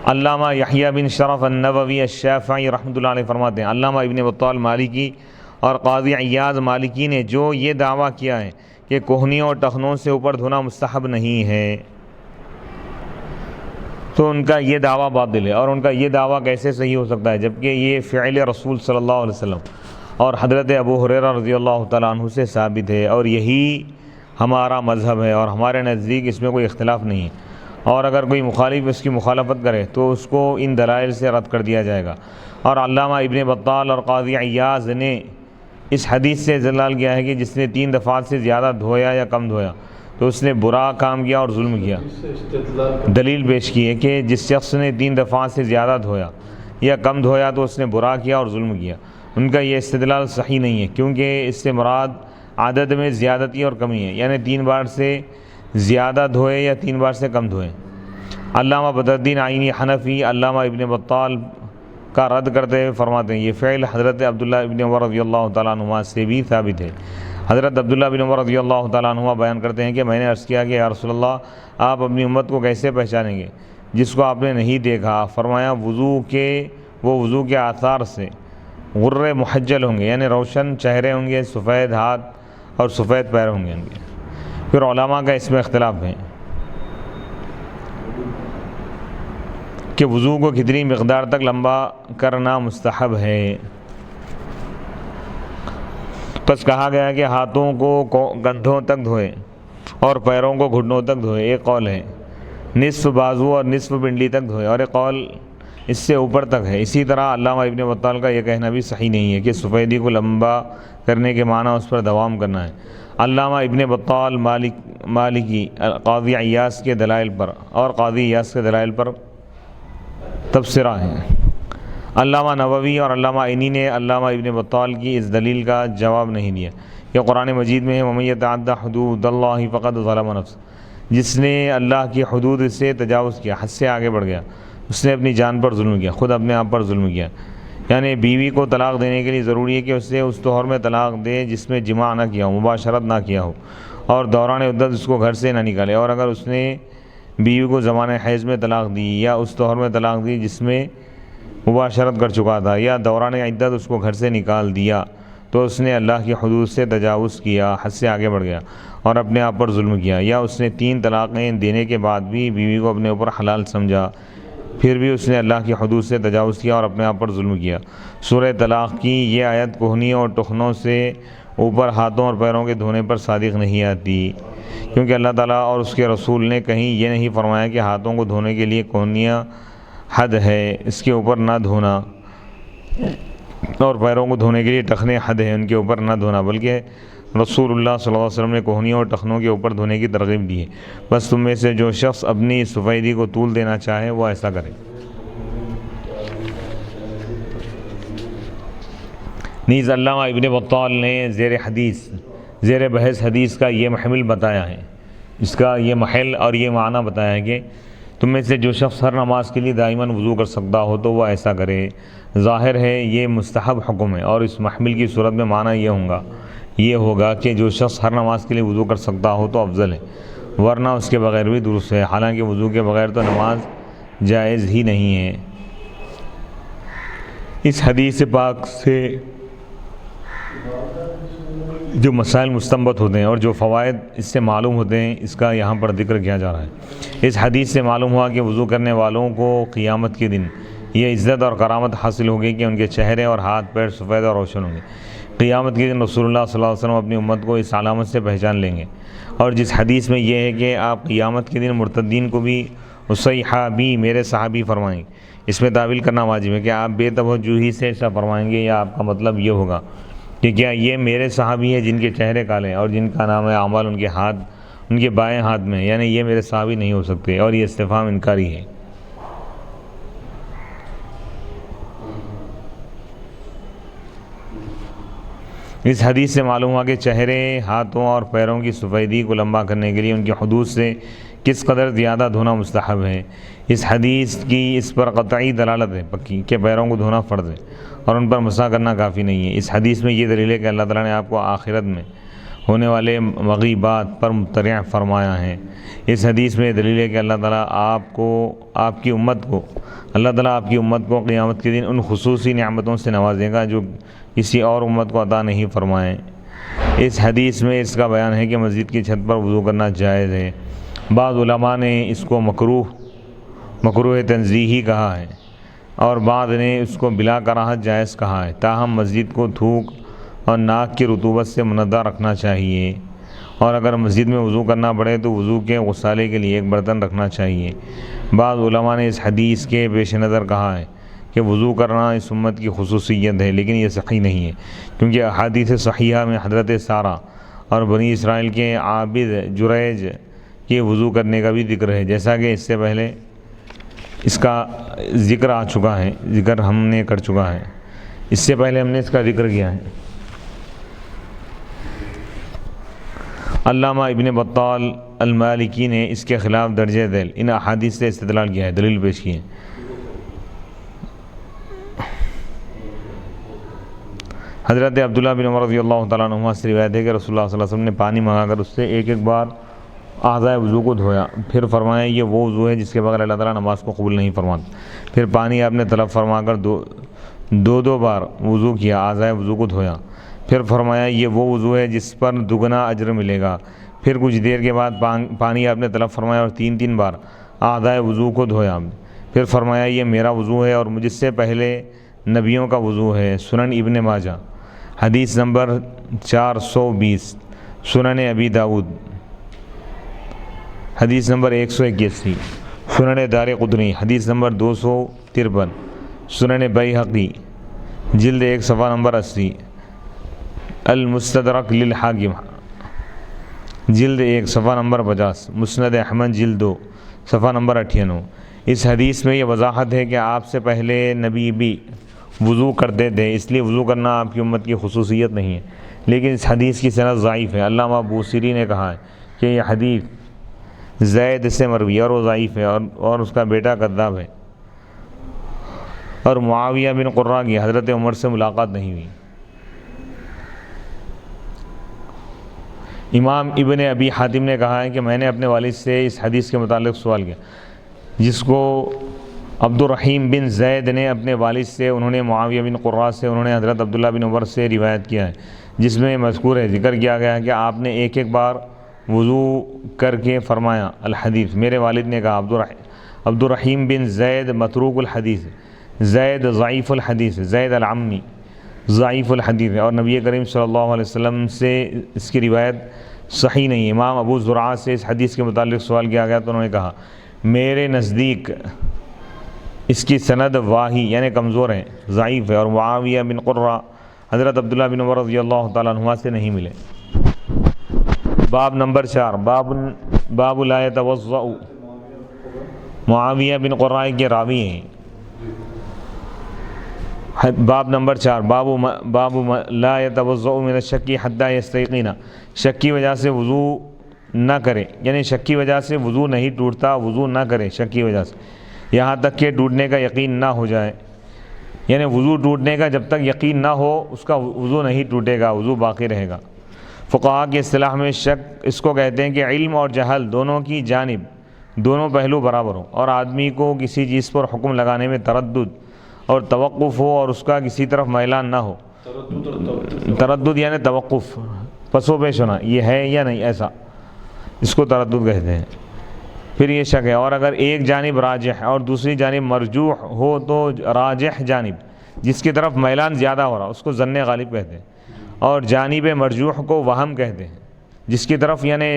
علامہ یحییٰ بن شرف النووی الشافعی رحمۃ اللہ علیہ فرماتے ہیں، علامہ ابن بطال مالکی اور قاضی عیاض مالکی نے جو یہ دعویٰ کیا ہے کہ کوہنیوں اور ٹخنوں سے اوپر دھونا مستحب نہیں ہے، تو ان کا یہ دعویٰ باطل ہے، اور ان کا یہ دعویٰ کیسے صحیح ہو سکتا ہے جبکہ یہ فعل رسول صلی اللہ علیہ وسلم اور حضرت ابو ہریرہ رضی اللہ تعالیٰ عنہ سے ثابت ہے، اور یہی ہمارا مذہب ہے، اور ہمارے نزدیک اس میں کوئی اختلاف نہیں ہے، اور اگر کوئی مخالف اس کی مخالفت کرے تو اس کو ان دلائل سے رد کر دیا جائے گا۔ اور علامہ ابن بطال اور قاضی عیاض نے اس حدیث سے استدلال کیا ہے کہ جس نے 3 دفعات سے زیادہ دھویا یا کم دھویا تو اس نے برا کام کیا اور ظلم کیا۔ دلیل پیش کی ہے کہ جس شخص نے 3 دفعات سے زیادہ دھویا یا کم دھویا تو اس نے برا کیا اور ظلم کیا۔ ان کا یہ استدلال صحیح نہیں ہے، کیونکہ اس سے مراد عدد میں زیادتی اور کمی ہے، یعنی 3 بار سے زیادہ دھوئے یا 3 بار سے کم دھوئے۔ علامہ بدر الدین عینی حنفی علامہ ابن بطال کا رد کرتے ہوئے فرماتے ہیں یہ فعل حضرت عبداللہ ابن عمر رضی اللہ تعالیٰ عنہ سے بھی ثابت ہے۔ حضرت عبداللہ بن عمر رضی اللہ تعالیٰ عنہ بیان کرتے ہیں کہ میں نے عرض کیا کہ یا رسول اللہ، آپ اپنی امت کو کیسے پہچانیں گے جس کو آپ نے نہیں دیکھا؟ فرمایا وہ وضو کے آثار سے غرے محجل ہوں گے، یعنی روشن چہرے ہوں گے، سفید ہاتھ اور سفید پیر ہوں گے۔ پھر علماء کا اس میں اختلاف ہے کہ وضو کو کتنی مقدار تک لمبا کرنا مستحب ہے۔ پس کہا گیا کہ ہاتھوں کو کندھوں تک دھوئے اور پیروں کو گھٹنوں تک دھوئے، ایک قول ہے نصف بازو اور نصف پنڈلی تک دھوئے، اور ایک قول اس سے اوپر تک ہے۔ اسی طرح علامہ ابن بطال کا یہ کہنا بھی صحیح نہیں ہے کہ سفیدی کو لمبا کرنے کے معنی اس پر دوام کرنا ہے۔ علامہ ابن بطال مالکی قاضی عیاض کے دلائل پر اور قاضی عیاض کے دلائل پر تبصرہ ہے۔ علامہ نووی اور علامہ عینی نے علامہ ابن بطال کی اس دلیل کا جواب نہیں دیا۔ یہ قرآن مجید میں ہے وَمَن يَتَعَدَّ حُدُودَ اللَّهِ فَقَدْ ظَلَمَ نَفْسَهُ، جس نے اللہ کی حدود سے تجاوز کیا، حد سے آگے بڑھ گیا، اس نے اپنی جان پر ظلم کیا، خود اپنے آپ پر ظلم کیا۔ یعنی بیوی کو طلاق دینے کے لیے ضروری ہے کہ اسے اس طہر میں طلاق دے جس میں جماع نہ کیا ہو، مباشرت نہ کیا ہو، اور دوران عدت اس کو گھر سے نہ نکالے۔ اور اگر اس نے بیوی کو زمانہ حیض میں طلاق دی یا اس طہر میں طلاق دی جس میں مباشرت کر چکا تھا، یا دوران عدت اس کو گھر سے نکال دیا، تو اس نے اللہ کی حدود سے تجاوز کیا، حد سے آگے بڑھ گیا اور اپنے آپ پر ظلم کیا۔ یا اس نے 3 طلاقیں دینے کے بعد بھی بیوی کو اپنے اوپر حلال سمجھا، پھر بھی اس نے اللہ کی حدود سے تجاوز کیا اور اپنے آپ پر ظلم کیا۔ سورہ طلاق کی یہ آیت کوہنیوں اور ٹخنوں سے اوپر ہاتھوں اور پیروں کے دھونے پر صادق نہیں آتی، کیونکہ اللہ تعالیٰ اور اس کے رسول نے کہیں یہ نہیں فرمایا کہ ہاتھوں کو دھونے کے لیے کونیا حد ہے، اس کے اوپر نہ دھونا، اور پیروں کو دھونے کے لیے ٹخنے حد ہے، ان کے اوپر نہ دھونا، بلکہ رسول اللہ صلی اللہ علیہ وسلم نے کوہنیوں اور ٹخنوں کے اوپر دھونے کی ترغیب دی ہے۔ بس تم میں سے جو شخص اپنی سفیدی کو طول دینا چاہے وہ ایسا کرے۔ نیز علامہ ابن بطال نے زیر بحث حدیث کا یہ محمل بتایا ہے، اس کا یہ محل اور یہ معنی بتایا ہے کہ تم میں سے جو شخص ہر نماز کے لیے دائماً وضو کر سکتا ہو تو وہ ایسا کرے۔ ظاہر ہے یہ مستحب حکم ہے، اور اس محمل کی صورت میں معنی یہ ہوگا کہ جو شخص ہر نماز کے لیے وضو کر سکتا ہو تو افضل ہے، ورنہ اس کے بغیر بھی درست ہے، حالانکہ وضو کے بغیر تو نماز جائز ہی نہیں ہے۔ اس حدیث پاک سے جو مسائل مستنبط ہوتے ہیں اور جو فوائد اس سے معلوم ہوتے ہیں، اس کا یہاں پر ذکر کیا جا رہا ہے۔ اس حدیث سے معلوم ہوا کہ وضو کرنے والوں کو قیامت کے دن یہ عزت اور کرامت حاصل ہوگی کہ ان کے چہرے اور ہاتھ پیر سفید اور روشن ہوں گے۔ قیامت کے دن رسول اللہ صلی اللہ علیہ وسلم اپنی امت کو اس علامت سے پہچان لیں گے، اور جس حدیث میں یہ ہے کہ آپ قیامت کے دن مرتدین کو بھی صحابی میرے صحابی فرمائیں گے، اس میں تعویل کرنا واجب ہے کہ آپ بے توجہی سے ایسا فرمائیں گے، یا آپ کا مطلب یہ ہوگا کہ کیا یہ میرے صحابی ہیں جن کے چہرے کالے ہیں اور جن کا نام ہے اعمال ان کے بائیں ہاتھ میں، یعنی یہ میرے صحابی نہیں ہو سکتے، اور یہ استفہام انکاری ہے۔ اس حدیث سے معلوم ہوا کہ چہرے، ہاتھوں اور پیروں کی سفیدی کو لمبا کرنے کے لیے ان کی حدود سے کس قدر زیادہ دھونا مستحب ہے۔ اس حدیث کی اس پر قطعی دلالت ہے پکی کہ پیروں کو دھونا فرض ہے اور ان پر مسح کرنا کافی نہیں ہے۔ اس حدیث میں یہ دلیل ہے کہ اللہ تعالیٰ نے آپ کو آخرت میں ہونے والے مغیبات پر مطلع فرمایا ہے۔ اس حدیث میں یہ دلیل ہے کہ اللہ تعالیٰ آپ کی امت کو قیامت کے دن ان خصوصی نعمتوں سے نوازے گا جو کسی اور امت کو عطا نہیں فرمائیں۔ اس حدیث میں اس کا بیان ہے کہ مسجد کی چھت پر وضو کرنا جائز ہے۔ بعض علماء نے اس کو مکروہ تنزیہی کہا ہے، اور بعض نے اس کو بلا کراہت جائز کہا ہے، تاہم مسجد کو تھوک اور ناک کی رطوبت سے منزہ رکھنا چاہیے، اور اگر مسجد میں وضو کرنا پڑے تو وضو کے غسالے کے لیے ایک برتن رکھنا چاہیے۔ بعض علماء نے اس حدیث کے پیش نظر کہا ہے کہ وضو کرنا اس امت کی خصوصیت ہے، لیکن یہ صحیح نہیں ہے، کیونکہ احادیث صحیحہ میں حضرت سارہ اور بنی اسرائیل کے عابد جریج کے وضو کرنے کا بھی ذکر ہے، جیسا کہ اس سے پہلے اس کا ذکر ہم نے کر چکا ہے، اس سے پہلے ہم نے اس کا ذکر کیا ہے۔ علامہ ابن بطال المالکی نے اس کے خلاف درجہ ذیل ان احادیث سے استدلال کیا ہے، دلیل پیش کی ہے۔ حضرت عبداللہ بن عمر رضی اللہ تعالیٰ عنہما سے روایت ہے کہ رسول اللہ صلی اللہ علیہ وسلم نے پانی منگا کر اس سے ایک بار اعضائے وضو کو دھویا، پھر فرمایا یہ وہ وضو ہے جس کے بغیر اللہ تعالیٰ نماز کو قبول نہیں فرماتا۔ پھر پانی آپ نے طلب فرما کر دو بار وضو کیا، اعضائے وضو کو دھویا، پھر فرمایا یہ وہ وضو ہے جس پر دگنا اجر ملے گا۔ پھر کچھ دیر کے بعد پانی آپ نے طلب فرمایا اور تین بار اعضائے وضو کو دھویا، پھر فرمایا یہ میرا وضو ہے اور مجھ سے پہلے نبیوں کا وضو ہے۔ سنن ابن ماجہ حدیث نمبر 420، سنن ابی داؤد حدیث نمبر 181، سنن دارقطنی حدیث نمبر 253، سنن بیہقی جلد 1 صفحہ نمبر 80، المستدرک للحاکم جلد 1 صفحہ نمبر 50، مسند احمد جلد 2 صفحہ نمبر 98۔ اس حدیث میں یہ وضاحت ہے کہ آپ سے پہلے نبی بھی وضو کرتے تھے، اس لیے وضو کرنا آپ کی امت کی خصوصیت نہیں ہے، لیکن اس حدیث کی سند ضعیف ہے۔ علامہ بوصیری نے کہا ہے کہ یہ حدیث زید سے مروی اور وہ ضعیف ہے، اور اس کا بیٹا کذاب ہے، اور معاویہ بن قرہ کی حضرت عمر سے ملاقات نہیں ہوئی۔ امام ابن ابی حاتم نے کہا ہے کہ میں نے اپنے والد سے اس حدیث کے متعلق سوال کیا، جس کو عبد الرحیم بن زید نے اپنے والد سے، انہوں نے معاویہ بن قرہ سے، انہوں نے حضرت عبداللہ بن عمر سے روایت کیا ہے، جس میں مذکور ہے، ذکر کیا گیا ہے کہ آپ نے ایک بار وضو کر کے فرمایا الحدیث۔ میرے والد نے کہا عبد الرحیم بن زید متروک الحدیث، زید ضعیف الحدیث، زید العمی ضعیف الحدیث ہے، اور نبی کریم صلی اللہ علیہ وسلم سے اس کی روایت صحیح نہیں ہے۔ امام ابو زرعہ سے اس حدیث کے متعلق سوال کیا گیا تو انہوں نے کہا میرے نزدیک اس کی سند واہی یعنی کمزور ہے، ضعیف ہے، اور معاویہ بن قرہ حضرت عبداللہ بن عمر رضی اللہ تعالیٰ عنہما سے نہیں ملے۔ باب نمبر 4 باب لا يتوضأ، معاویہ بن قرہ کے راوی ہیں۔ باب نمبر 4 باب لا يتوضأ من الشک حتى يستيقن، شک کی وجہ سے وضو نہ کرے، یعنی شک کی وجہ سے وضو نہیں ٹوٹتا، وضو نہ کرے شک کی وجہ سے یہاں تک کہ ٹوٹنے کا یقین نہ ہو جائے، یعنی وضو ٹوٹنے کا جب تک یقین نہ ہو اس کا وضو نہیں ٹوٹے گا، وضو باقی رہے گا۔ فقہاء کی اصطلاح میں شک اس کو کہتے ہیں کہ علم اور جہل دونوں کی جانب دونوں پہلو برابر ہوں، اور آدمی کو کسی چیز پر حکم لگانے میں تردد اور توقف ہو، اور اس کا کسی طرف میلان نہ ہو۔ تردد یعنی توقف، پس و پیش ہونا، یہ ہے یا نہیں ایسا، اس کو تردد کہتے ہیں، پھر یہ شک ہے۔ اور اگر ایک جانب راجح اور دوسری جانب مرجوح ہو تو راجح جانب جس کی طرف میلان زیادہ ہو رہا اس کو ظن غالب کہتے ہیں، اور جانب مرجوح کو وہم کہتے ہیں، جس کی طرف یعنی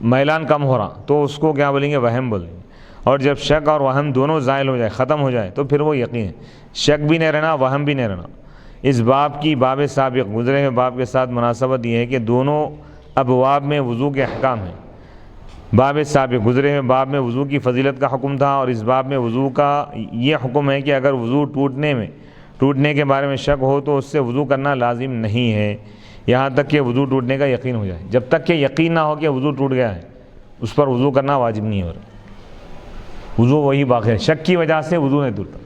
میلان کم ہو رہا تو اس کو کیا بولیں گے؟ وہم بولیں گے۔ اور جب شک اور وہم دونوں زائل ہو جائے، ختم ہو جائے، تو پھر وہ یقین ہے، شک بھی نہیں رہنا، وہم بھی نہیں رہنا۔ اس باب کی باب سابق گزرے ہوئے باب کے ساتھ مناسبت یہ ہے کہ دونوں ابواب میں وضو کے احکام ہیں۔ باب سابق گزرے ہوئے باب میں وضو کی فضیلت کا حکم تھا، اور اس باب میں وضو کا یہ حکم ہے کہ اگر وضو ٹوٹنے کے بارے میں شک ہو تو اس سے وضو کرنا لازم نہیں ہے، یہاں تک کہ وضو ٹوٹنے کا یقین ہو جائے۔ جب تک کہ یقین نہ ہو کہ وضو ٹوٹ گیا ہے اس پر وضو کرنا واجب نہیں ہو رہا، وضو وہی باقی ہے، شک کی وجہ سے وضو نہیں ٹوٹتا۔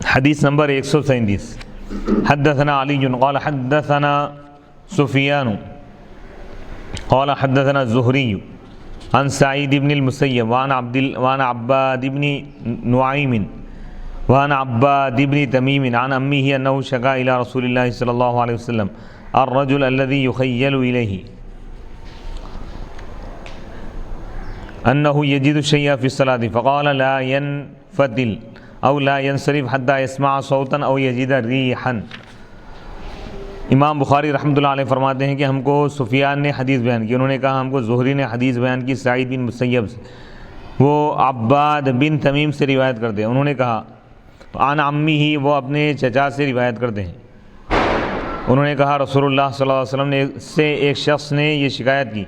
حدیث نمبر 137 حدثنا علی قال حدثنا سفیان قال حدثنا الزہری عن سعید بن المسیب وعن عباد بن نعیم وعن عباد بن تمیم عن امیہ انہ شکا الی رسول اللہ صلی اللہ علیہ وسلم الرجل الذي يخيل الیہ انہ یجد الشیء فی الصلاة فقال لا ينفتل او لا ينصرف حتى يسمع صوتا او يجد ريحا۔ امام بخاری رحمۃ اللہ علیہ فرماتے ہیں کہ ہم کو سفیان نے حدیث بیان کی، انہوں نے کہا ہم کو زہری نے حدیث بیان کی سعید بن مسیب سے، وہ عباد بن تمیم سے روایت کرتے ہیں، انہوں نے کہا عن عمی ہی، وہ اپنے چچا سے روایت کرتے ہیں، انہوں نے کہا رسول اللہ صلی اللہ علیہ وسلم نے سے ایک شخص نے یہ شکایت کی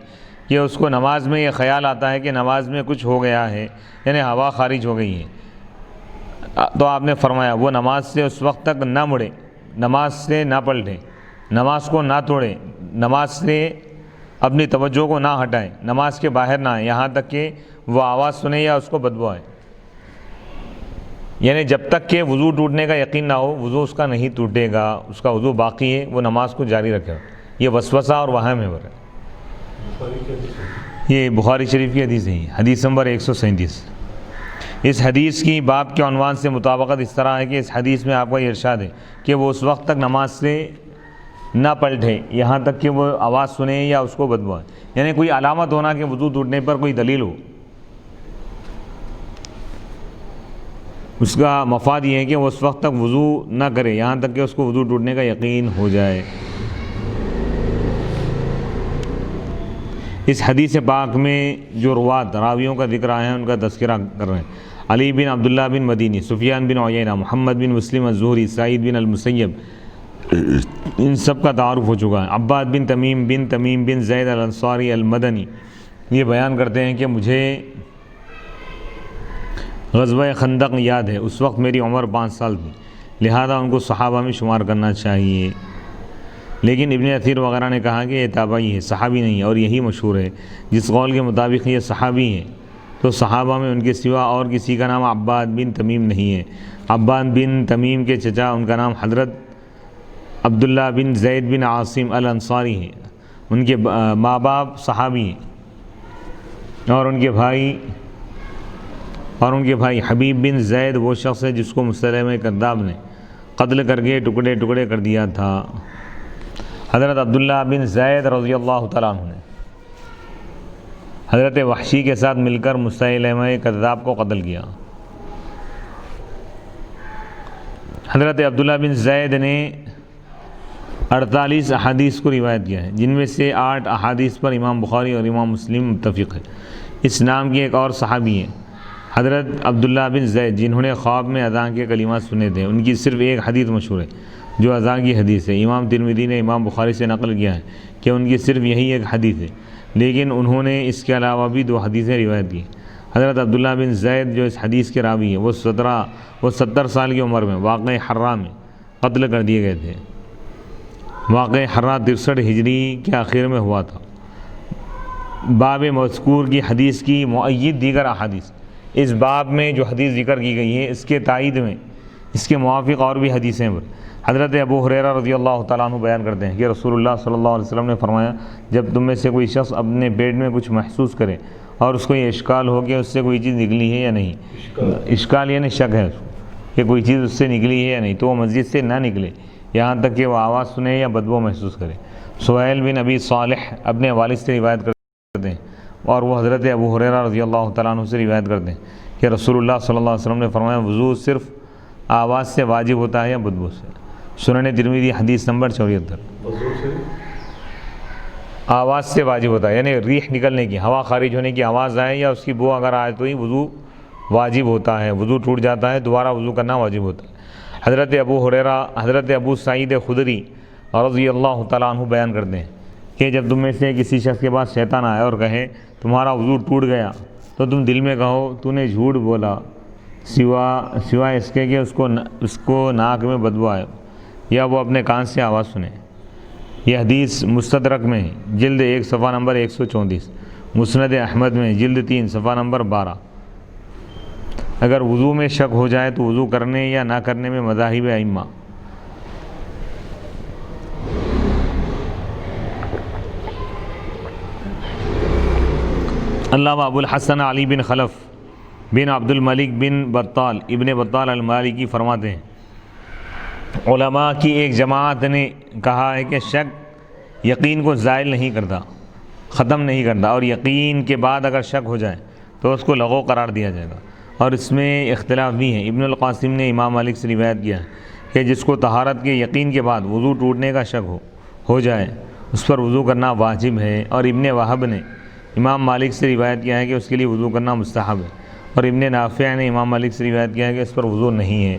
کہ اس کو نماز میں یہ خیال آتا ہے کہ نماز میں کچھ ہو گیا ہے، یعنی ہوا خارج ہو گئی ہے، تو آپ نے فرمایا وہ نماز سے اس وقت تک نہ مڑے، نماز سے نہ پلٹے، نماز کو نہ توڑے، نماز سے اپنی توجہ کو نہ ہٹائے، نماز کے باہر نہ آئے یہاں تک کہ وہ آواز سنے یا اس کو بدبو آئے، یعنی جب تک کہ وضو ٹوٹنے کا یقین نہ ہو وضو اس کا نہیں ٹوٹے گا، اس کا وضو باقی ہے، وہ نماز کو جاری رکھے گا۔ یہ وسوسہ اور وہم ہے، یہ بخاری شریف کی حدیث ہے، حدیث نمبر 137۔ اس حدیث کی باب کے عنوان سے مطابقت اس طرح ہے کہ اس حدیث میں آپ کا یہ ارشاد ہے کہ وہ اس وقت تک نماز سے نہ پلٹے یہاں تک کہ وہ آواز سنے یا اس کو بدبو آئے، یعنی کوئی علامت ہونا کہ وضو ٹوٹنے پر کوئی دلیل ہو، اس کا مفاد یہ ہے کہ وہ اس وقت تک وضو نہ کرے یہاں تک کہ اس کو وضو ٹوٹنے کا یقین ہو جائے۔ اس حدیث پاک میں جو روات راویوں کا ذکر آیا ہے ان کا تذکرہ کر رہے ہیں۔ علی بن عبداللہ بن مدینی، سفیان بن عیینہ، محمد بن مسلم الزہری، سعید بن المسیب، ان سب کا تعارف ہو چکا ہے۔ عباد بن تمیم بن زید الانصاری المدنی یہ بیان کرتے ہیں کہ مجھے غزوہ خندق یاد ہے، اس وقت میری عمر 5 سال تھی، لہذا ان کو صحابہ میں شمار کرنا چاہیے، لیکن ابن اثیر وغیرہ نے کہا کہ یہ تابعی ہے، صحابی نہیں ہے، اور یہی مشہور ہے، جس قول کے مطابق یہ صحابی ہیں تو صحابہ میں ان کے سوا اور کسی کا نام عباد بن تمیم نہیں ہے۔ عباد بن تمیم کے چچا ان کا نام حضرت عبداللہ بن زید بن عاصم الانصاری ہیں، ان کے ماں باپ صحابی ہیں، اور ان کے بھائی حبیب بن زید وہ شخص ہے جس کو مسلمہ کذاب نے قتل کر کے ٹکڑے ٹکڑے کر دیا تھا۔ حضرت عبداللہ بن زید رضی اللہ تعالیٰ عنہ نے حضرت وحشی کے ساتھ مل کر مسیلمہ کذاب کو قتل کیا۔ حضرت عبداللہ بن زید نے 48 احادیث کو روایت کیا ہے، جن میں سے 8 احادیث پر امام بخاری اور امام مسلم متفق ہے۔ اس نام کی ایک اور صحابی ہیں حضرت عبداللہ بن زید، جنہوں نے خواب میں اذان کے کلمات سنے تھے۔ ان کی صرف ایک حدیث مشہور ہے جو اذان کی حدیث ہے۔ امام ترمذی نے امام بخاری سے نقل کیا ہے کہ ان کی صرف یہی ایک حدیث ہے، لیکن انہوں نے اس کے علاوہ بھی 2 حدیثیں روایت کی۔ حضرت عبداللہ بن زید جو اس حدیث کے راوی ہیں، وہ 70 سال کی عمر میں واقع حرہ میں قتل کر دیے گئے تھے۔ واقع حرہ 63 ہجری کے آخر میں ہوا تھا۔ باب مذکور کی حدیث کی مؤید دیگر احادیث، اس باب میں جو حدیث ذکر کی گئی ہے اس کے تائید میں اس کے موافق اور بھی حدیثیں ہیں۔ حضرت ابو ہریرہ رضی اللہ تعالیٰ عنہ بیان کرتے ہیں کہ رسول اللہ صلی اللہ علیہ وسلم نے فرمایا، جب تم میں سے کوئی شخص اپنے پیٹ میں کچھ محسوس کرے اور اس کو یہ اشکال ہو کہ اس سے کوئی چیز نکلی ہے یا نہیں، اشکال یعنی شک ہے اس کو کہ کوئی چیز اس سے نکلی ہے یا نہیں، تو وہ مسجد سے نہ نکلے یہاں تک کہ وہ آواز سنے یا بدبو محسوس کرے۔ سہیل بن ابی صالح اپنے والد سے روایت کرتے ہیں اور وہ حضرت ابو ہریرہ رضی اللہ تعالیٰ عنہ سے روایت کرتے ہیں کہ رسول اللہ صلی اللہ علیہ وسلم نے فرمایا، وضو صرف آواز سے واجب ہوتا ہے یا بدبو سے۔ سنن ترمذی حدیث نمبر 74۔ وضو سے آواز سے واجب ہوتا ہے، یعنی ریح نکلنے کی، ہوا خارج ہونے کی آواز آئے یا اس کی بو اگر آئے تو ہی وضو واجب ہوتا ہے، وضو ٹوٹ جاتا ہے، دوبارہ وضو کرنا واجب ہوتا ہے۔ حضرت ابو سعید خدری رضی اللہ تعالیٰ عنہ بیان کرتے ہیں کہ جب تم میں سے کسی شخص کے پاس شیطان آئے اور کہے تمہارا وضو ٹوٹ گیا، تو تم دل میں کہو تو نے جھوٹ بولا سوائے اس کے کہ اس کو ناک میں بدبو آئے یا وہ اپنے کان سے آواز سنے۔ یہ حدیث مستدرک میں جلد 1 صفحہ نمبر 134، مسند احمد میں جلد 3 صفحہ نمبر 12۔ اگر وضو میں شک ہو جائے تو وضو کرنے یا نہ کرنے میں مذاہب ائمہ۔ علامہ ابو الحسن علی بن خلف بن عبد الملک بن بطال ابن بطال المالکی فرماتے ہیں، علماء کی ایک جماعت نے کہا ہے کہ شک یقین کو زائل نہیں کرتا، ختم نہیں کرتا، اور یقین کے بعد اگر شک ہو جائے تو اس کو لغو قرار دیا جائے گا، اور اس میں اختلاف بھی ہے۔ ابن القاسم نے امام مالک سے روایت کیا ہے کہ جس کو طہارت کے یقین کے بعد وضو ٹوٹنے کا شک ہو جائے اس پر وضو کرنا واجب ہے، اور ابن وہب نے امام مالک سے روایت کیا ہے کہ اس کے لیے وضو کرنا مستحب ہے، اور ابن نافع نے امام مالک سے روایت کیا ہے کہ اس پر وضو نہیں ہے۔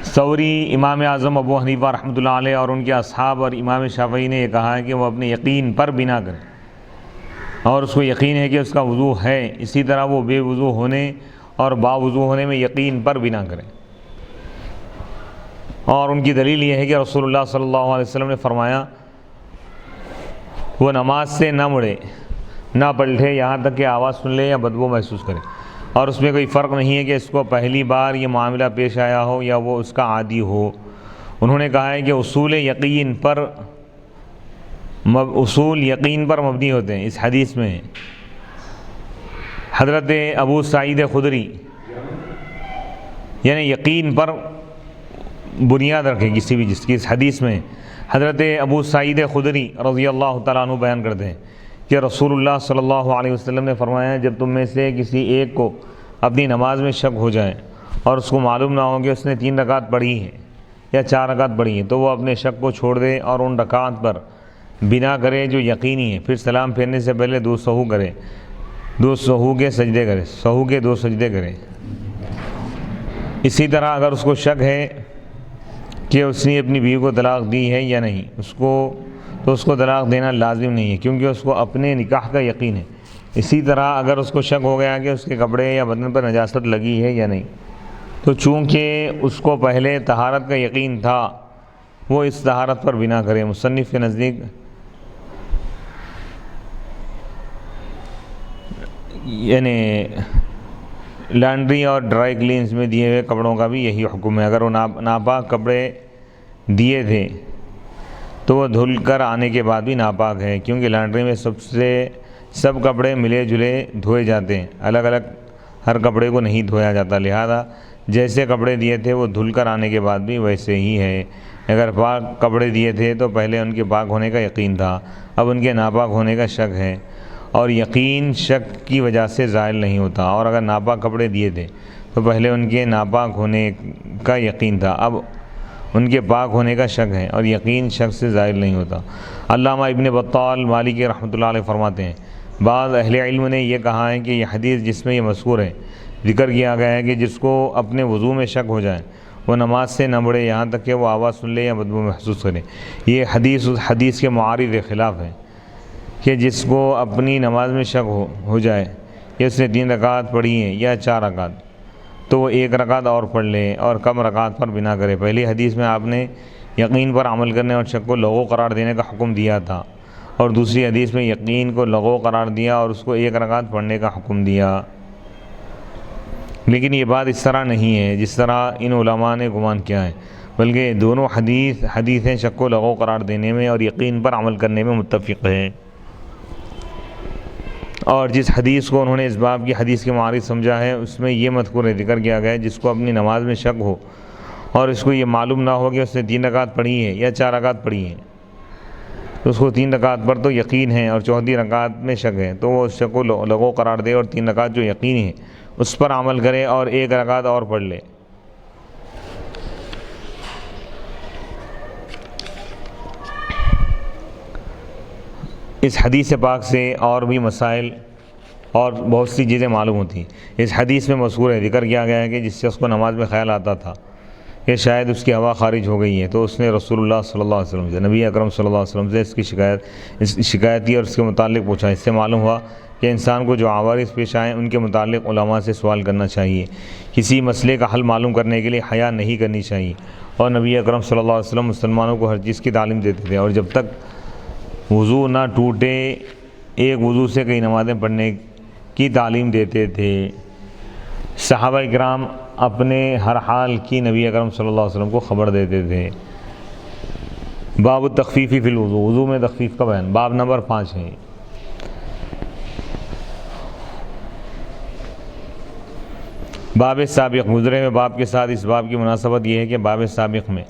ثوری، امام اعظم ابو حنیفہ رحمۃ اللہ علیہ اور ان کے اصحاب اور امام شافعی نے یہ کہا ہے کہ وہ اپنے یقین پر بنا کرے اور اس کو یقین ہے کہ اس کا وضو ہے، اسی طرح وہ بے وضو ہونے اور با وضو ہونے میں یقین پر بنا کرے۔ اور ان کی دلیل یہ ہے کہ رسول اللہ صلی اللہ علیہ وسلم نے فرمایا، وہ نماز سے نہ مڑے نہ پلٹے یہاں تک کہ آواز سن لے یا بدبو محسوس کرے، اور اس میں کوئی فرق نہیں ہے کہ اس کو پہلی بار یہ معاملہ پیش آیا ہو یا وہ اس کا عادی ہو۔ انہوں نے کہا ہے کہ اصول یقین پر مبنی ہوتے ہیں۔ اس حدیث میں حضرت ابو سعید خدری یعنی یقین پر بنیاد رکھے کسی بھی جس کی، اس حدیث میں حضرت ابو سعید خدری رضی اللہ تعالیٰ عنہ بیان کرتے ہیں کہ رسول اللہ صلی اللہ علیہ وسلم نے فرمایا، جب تم میں سے کسی ایک کو اپنی نماز میں شک ہو جائے اور اس کو معلوم نہ ہو کہ اس نے 3 رکعت پڑھی ہیں یا 4 رکعت پڑھی ہیں، تو وہ اپنے شک کو چھوڑ دے اور ان رکعات پر بنا کرے جو یقینی ہے، پھر سلام پھیرنے سے پہلے 2 سہو کرے، 2 سہو کے سجدے کرے، سہو کے 2 سجدے کرے۔ اسی طرح اگر اس کو شک ہے کہ اس نے اپنی بیوی کو طلاق دی ہے یا نہیں، تو اس کو طلاق دینا لازم نہیں ہے، کیونکہ اس کو اپنے نکاح کا یقین ہے۔ اسی طرح اگر اس کو شک ہو گیا کہ اس کے کپڑے یا بدن پر نجاست لگی ہے یا نہیں، تو چونکہ اس کو پہلے طہارت کا یقین تھا، وہ اس طہارت پر بنا کرے۔ مصنف کے نزدیک یعنی لانڈری اور ڈرائی کلینز میں دیے ہوئے کپڑوں کا بھی یہی حکم ہے۔ اگر وہ ناپاک کپڑے دیے تھے تو وہ دھل کر آنے کے بعد بھی ناپاک ہے، کیونکہ لانڈری میں سب کپڑے ملے جلے دھوئے جاتے ہیں، الگ الگ ہر کپڑے کو نہیں دھویا جاتا، لہذا جیسے کپڑے دیے تھے وہ دھل کر آنے کے بعد بھی ویسے ہی ہے۔ اگر پاک کپڑے دیے تھے تو پہلے ان کے پاک ہونے کا یقین تھا، اب ان کے ناپاک ہونے کا شک ہے، اور یقین شک کی وجہ سے زائل نہیں ہوتا۔ اور اگر ناپاک کپڑے دیے تھے تو پہلے ان کے ناپاک ہونے کا یقین تھا، اب ان کے پاک ہونے کا شک ہے، اور یقین شک سے زائل نہیں ہوتا۔ علامہ ابن بطال مالکی رحمۃ اللہ علیہ فرماتے ہیں، بعض اہل علم نے یہ کہا ہے کہ یہ حدیث جس میں یہ مذکور ہے، ذکر کیا گیا ہے کہ جس کو اپنے وضو میں شک ہو جائے وہ نماز سے نہ بڑھے یہاں تک کہ وہ آواز سن لے یا بدبو محسوس کرے۔ یہ حدیث اس حدیث کے معارض خلاف ہے کہ جس کو اپنی نماز میں شک ہو جائے کہ اس نے 3 رکعت پڑھی ہیں یا 4 رکعت، تو وہ 1 رکعت اور پڑھ لے اور کم رکعت پر بنا کرے۔ پہلی حدیث میں آپ نے یقین پر عمل کرنے اور شک کو لغو قرار دینے کا حکم دیا تھا، اور دوسری حدیث میں یقین کو لغو قرار دیا اور اس کو 1 رکعت پڑھنے کا حکم دیا۔ لیکن یہ بات اس طرح نہیں ہے جس طرح ان علماء نے گمان کیا ہے، بلکہ دونوں حدیثیں شک کو لغو قرار دینے میں اور یقین پر عمل کرنے میں متفق ہیں۔ اور جس حدیث کو انہوں نے اس باب کی حدیث کے معارض سمجھا ہے اس میں یہ مذکور ذکر کیا گیا ہے، جس کو اپنی نماز میں شک ہو اور اس کو یہ معلوم نہ ہو کہ اس نے 3 رکعت پڑھی ہے یا 4 رکعت پڑھی ہیں، تو اس کو 3 رکعت پر تو یقین ہے اور 4تھی رکعت میں شک ہے، تو وہ اس شک کو لغو قرار دے اور 3 رکعت جو یقین ہے اس پر عمل کرے اور 1 رکعت اور پڑھ لے۔ اس حدیث پاک سے اور بھی مسائل اور بہت سی چیزیں معلوم ہوتی ہیں۔ اس حدیث میں مذکور ہے، ذکر کیا گیا ہے کہ جس شخص کو نماز میں خیال آتا تھا کہ شاید اس کی ہوا خارج ہو گئی ہے تو اس نے رسول اللہ صلی اللہ علیہ وسلم سے، نبی اکرم صلی اللہ علیہ وسلم سے اس کی شکایت کی اور اس کے متعلق پوچھا۔ اس سے معلوم ہوا کہ انسان کو جو عوارض پیش آئیں ان کے متعلق علماء سے سوال کرنا چاہیے، کسی مسئلے کا حل معلوم کرنے کے لیے حیا نہیں کرنی چاہیے۔ اور نبی اکرم صلی اللہ علیہ وسلم مسلمانوں کو ہر چیز کی تعلیم دیتے تھے، اور جب تک وضو نہ ٹوٹے ایک وضو سے کئی نمازیں پڑھنے کی تعلیم دیتے تھے۔ صحابہ کرام اپنے ہر حال کی نبی اکرم صلی اللہ علیہ وسلم کو خبر دیتے تھے۔ باب التخفیف فی الوضو، وضو میں تخفیف کا بیان، باب نمبر 5 ہے۔ باب سابق، گزرے ہوئے باب کے ساتھ اس باب کی مناسبت یہ ہے کہ باب سابق میں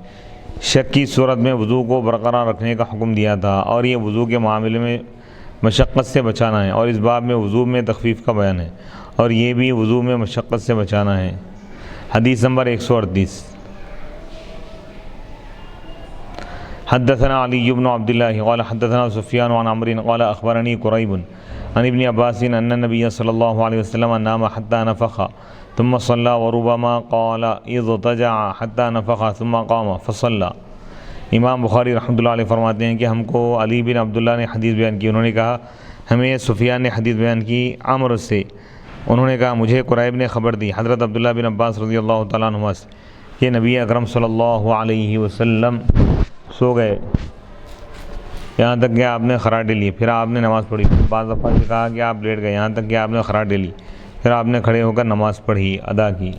شک کی صورت میں وضو کو برقرار رکھنے کا حکم دیا تھا، اور یہ وضو کے معاملے میں مشقت سے بچانا ہے، اور اس باب میں وضو میں تخفیف کا بیان ہے، اور یہ بھی وضو میں مشقت سے بچانا ہے۔ حدیث نمبر 138، حدثنا علی بن عبد اللہ قال حدثنا سفیان عن عمرو قال اخبرنی قریب عن ابن عباس ان النبی صلی اللہ علیہ وسلم نام حتى نفخ ثم صلى وربما قال اضطجع حتى نفخ ثم قام فصلى۔ امام بخاری رحمۃ اللہ علیہ فرماتے ہیں کہ ہم کو علی بن عبداللہ نے حدیث بیان کی، انہوں نے کہا ہمیں سفیان نے حدیث بیان کی عمرو سے، انہوں نے کہا مجھے قریب نے خبر دی حضرت عبداللہ بن عباس رضی اللہ تعالیٰ عنہما سے کہ نبی اکرم صلی اللہ علیہ وسلم سو گئے یہاں تک کہ آپ نے خراٹے لی، پھر آپ نے نماز پڑھی۔ بعض دفعہ سے کہا کہ آپ لیٹ گئے یہاں تک کہ آپ نے خراٹے لی، پھر آپ نے کھڑے ہو کر نماز پڑھی، ادا کی۔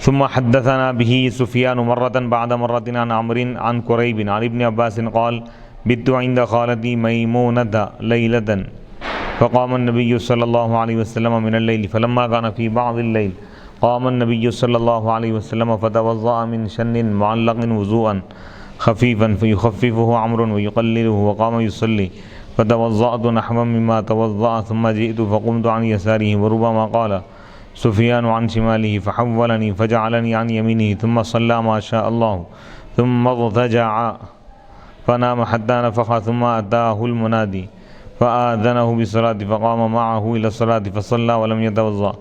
ثم حدثنا به سفيان مرة بعد مرة عن عمرو عن قريب عن ابن عباس قال بت عند خالتي ميمونة ليلة فقام النبي صلى الله عليه وسلم من الليل فلما كان في بعض الليل قام النبي صلى الله عليه وسلم فتوضأ من شن معلق وضوءا خفيفا فيخففه عمرو ويقلله وقام يصلي فتوضأت نحوا مما توضأ ثم جئت فقمت عن يساره وربما قال سفيان عن شماله فحولني فجعلني عن يمينه ثم صلى ما شاء الله ثم اضطجع فنام حتى نفخ ثم أتاه المنادي فآذنه بالصلاة فقام معه إلى الصلاة فصلى ولم يتوضأ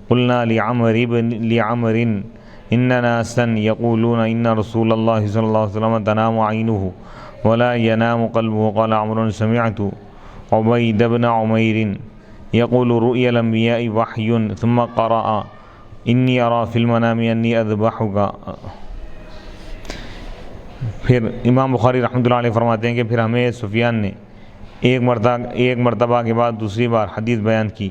قلنا لعمر إن ناسا يقولون إن رسول الله صلى الله عليه وسلم تنام عينه ولا ينام قلبه قال عمرو سمعت عبيد بن عمير يقول رؤيا الأنبياء وحي ثم قرأ إني أرى في المنام أني أذبحك۔ پھر امام بخاری رحمۃ اللہ علیہ فرماتے ہیں کہ پھر ہمیں سفیان نے ایک مرتبہ کے بعد دوسری بار حدیث بیان کی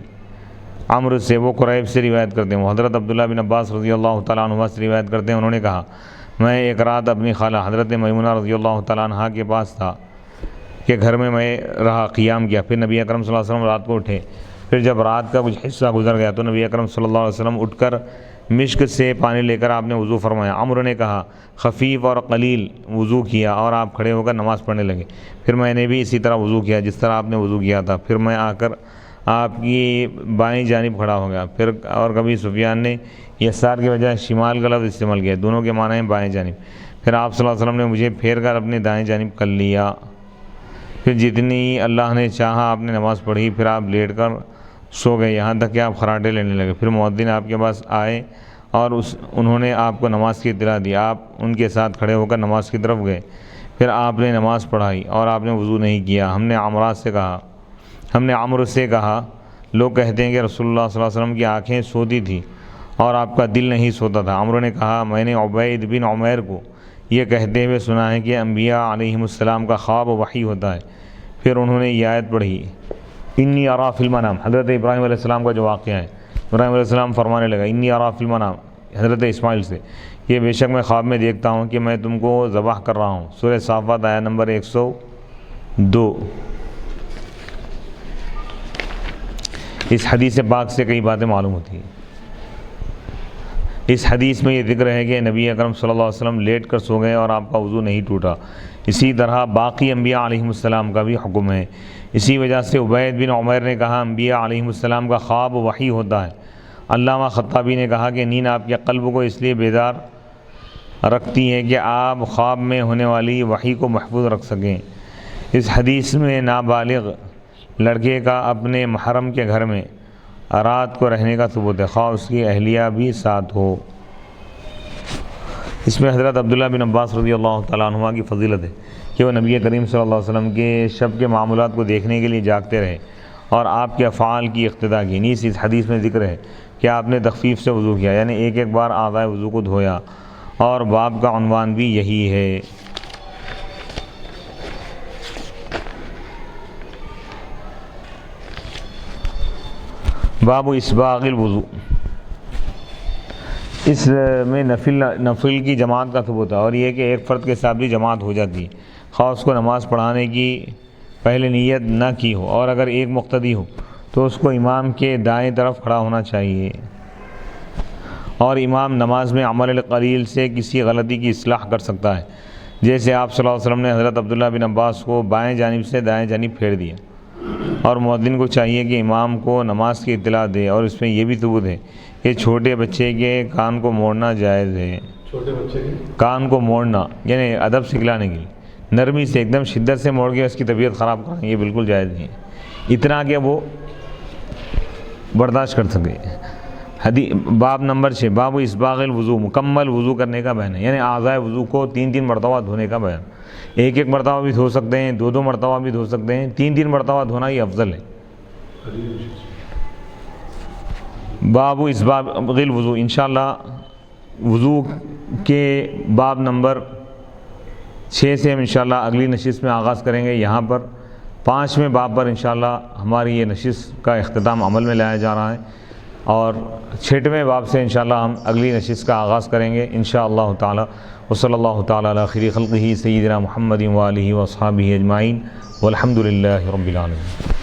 عمرو سے، وہ قریب سے روایت کرتے ہیں، وہ حضرت عبداللہ بن عباس رضی اللہ تعالیٰ عنہ سے روایت کرتے ہیں، انہوں نے کہا میں ایک رات اپنی خالہ حضرت میمونہ رضی اللہ تعالیٰ عنہ کے پاس تھا کہ گھر میں رہا، قیام کیا، پھر نبی اکرم صلی اللہ علیہ وسلم رات کو اٹھے، پھر جب رات کا کچھ حصہ گزر گیا تو نبی اکرم صلی اللہ علیہ وسلم اٹھ کر مشک سے پانی لے کر آپ نے وضو فرمایا۔ عمرو نے کہا خفیف اور قلیل وضو کیا اور آپ کھڑے ہو کر نماز پڑھنے لگے۔ پھر میں نے بھی اسی طرح وضو کیا جس طرح آپ نے وضو کیا تھا۔ پھر میں آ کر آپ کی بائیں جانب کھڑا ہو گیا۔ پھر اور کبھی سفیان نے یسار کے بجائے شمال کا لفظ استعمال کیا، دونوں کے معنی ہیں بائیں جانب۔ پھر آپ صلی اللہ علیہ وسلم نے مجھے پھیر کر اپنے دائیں جانب کر لیا۔ پھر جتنی اللہ نے چاہا آپ نے نماز پڑھی، پھر آپ لیٹ کر سو گئے یہاں تک کہ آپ خراٹے لینے لگے۔ پھر مؤذن آپ کے پاس آئے اور انہوں نے آپ کو نماز کی اطلاع دی۔ آپ ان کے ساتھ کھڑے ہو کر نماز کی طرف گئے۔ پھر آپ نے نماز پڑھائی اور آپ نے وضو نہیں کیا۔ ہم نے عمرو سے کہا لوگ کہتے ہیں کہ رسول اللہ صلی اللہ علیہ وسلم کی آنکھیں سوتی تھیں اور آپ کا دل نہیں سوتا تھا۔ عمرو نے کہا میں نے عبید بن عمیر کو یہ کہتے ہوئے سنا ہے کہ انبیاء علیہم السلام کا خواب وحی ہوتا ہے۔ پھر انہوں نے یہ آیت پڑھی انی ارا فی المنام، حضرت ابراہیم علیہ السلام کا جو واقعہ ہے، ابراہیم علیہ السلام فرمانے لگا انی ارا فی المنام حضرت اسماعیل سے، یہ بے شک میں خواب میں دیکھتا ہوں کہ میں تم کو ذبح کر رہا ہوں۔ سورہ صافات آیت نمبر 102۔ اس حدیث پاک سے کئی باتیں معلوم ہوتی ہیں۔ اس حدیث میں یہ ذکر ہے کہ نبی اکرم صلی اللہ علیہ وسلم لیٹ کر سو گئے اور آپ کا وضو نہیں ٹوٹا۔ اسی طرح باقی انبیاء علیہم السلام کا بھی حکم ہے۔ اسی وجہ سے عبید بن عمیر نے کہا انبیاء علیہم السلام کا خواب وحی ہوتا ہے۔ علامہ خطابی نے کہا کہ نیند آپ کے قلب کو اس لیے بیدار رکھتی ہے کہ آپ خواب میں ہونے والی وحی کو محفوظ رکھ سکیں۔ اس حدیث میں نابالغ لڑکے کا اپنے محرم کے گھر میں رات کو رہنے کا ثبوت ہے، خواہ اس کی اہلیہ بھی ساتھ ہو۔ اس میں حضرت عبداللہ بن عباس رضی اللہ تعالیٰ عنہما کی فضیلت ہے کہ وہ نبی کریم صلی اللہ علیہ وسلم کے شب کے معمولات کو دیکھنے کے لیے جاگتے رہے اور آپ کے افعال کی اقتداء کی۔ نیز اس حدیث میں ذکر ہے کہ آپ نے تخفیف سے وضو کیا، یعنی ایک ایک بار اعضائے وضو کو دھویا، اور باب کا عنوان بھی یہی ہے۔ باب اسباغ الوضو، اس میں نفل کی جماعت کا ثبوت ہے، اور یہ کہ ایک فرد کے ساتھ بھی جماعت ہو جاتی ہے، خواہ اس کو نماز پڑھانے کی پہلے نیت نہ کی ہو، اور اگر ایک مقتدی ہو تو اس کو امام کے دائیں طرف کھڑا ہونا چاہیے، اور امام نماز میں عمل قلیل سے کسی غلطی کی اصلاح کر سکتا ہے، جیسے آپ صلی اللہ علیہ وسلم نے حضرت عبداللہ بن عباس کو بائیں جانب سے دائیں جانب پھیر دیا۔ اور مؤذن کو چاہیے کہ امام کو نماز کی اطلاع دے، اور اس میں یہ بھی ثبوت ہے کہ چھوٹے بچے کے کان کو موڑنا جائز ہے۔ چھوٹے بچے کی کان کو موڑنا یعنی ادب سکھلانے کے لیے نرمی سے، ایک دم شدت سے موڑ کے اس کی طبیعت خراب کرنا یہ بالکل جائز نہیں ہے، اتنا کہ وہ برداشت کر سکے۔ باب نمبر 6، باب اسباغ الوضو، مکمل وضو کرنے کا بیان ہے، یعنی اعضائے وضو کو 3 مرتبہ دھونے کا بیان۔ ایک مرتبہ بھی دھو سکتے ہیں، 2 مرتبہ بھی دھو سکتے ہیں، 3 مرتبہ دھونا یہ افضل ہے۔ باب اسباغ الوضو، انشاءاللہ وضو کے باب نمبر 6 سے ہم انشاءاللہ اگلی نشست میں آغاز کریں گے۔ یہاں پر 5ویں باب پر انشاءاللہ ہماری یہ نشست کا اختتام عمل میں لایا جا رہا ہے، اور 6ویں باب سے انشاءاللہ ہم اگلی نشست کا آغاز کریں گے انشاءاللہ تعالی۔ وصلی اللہ تعالی علی خیر خلقہ سیدنا محمد و آلہ و اصحابہ اجمعین، والحمد للہ رب العالمین۔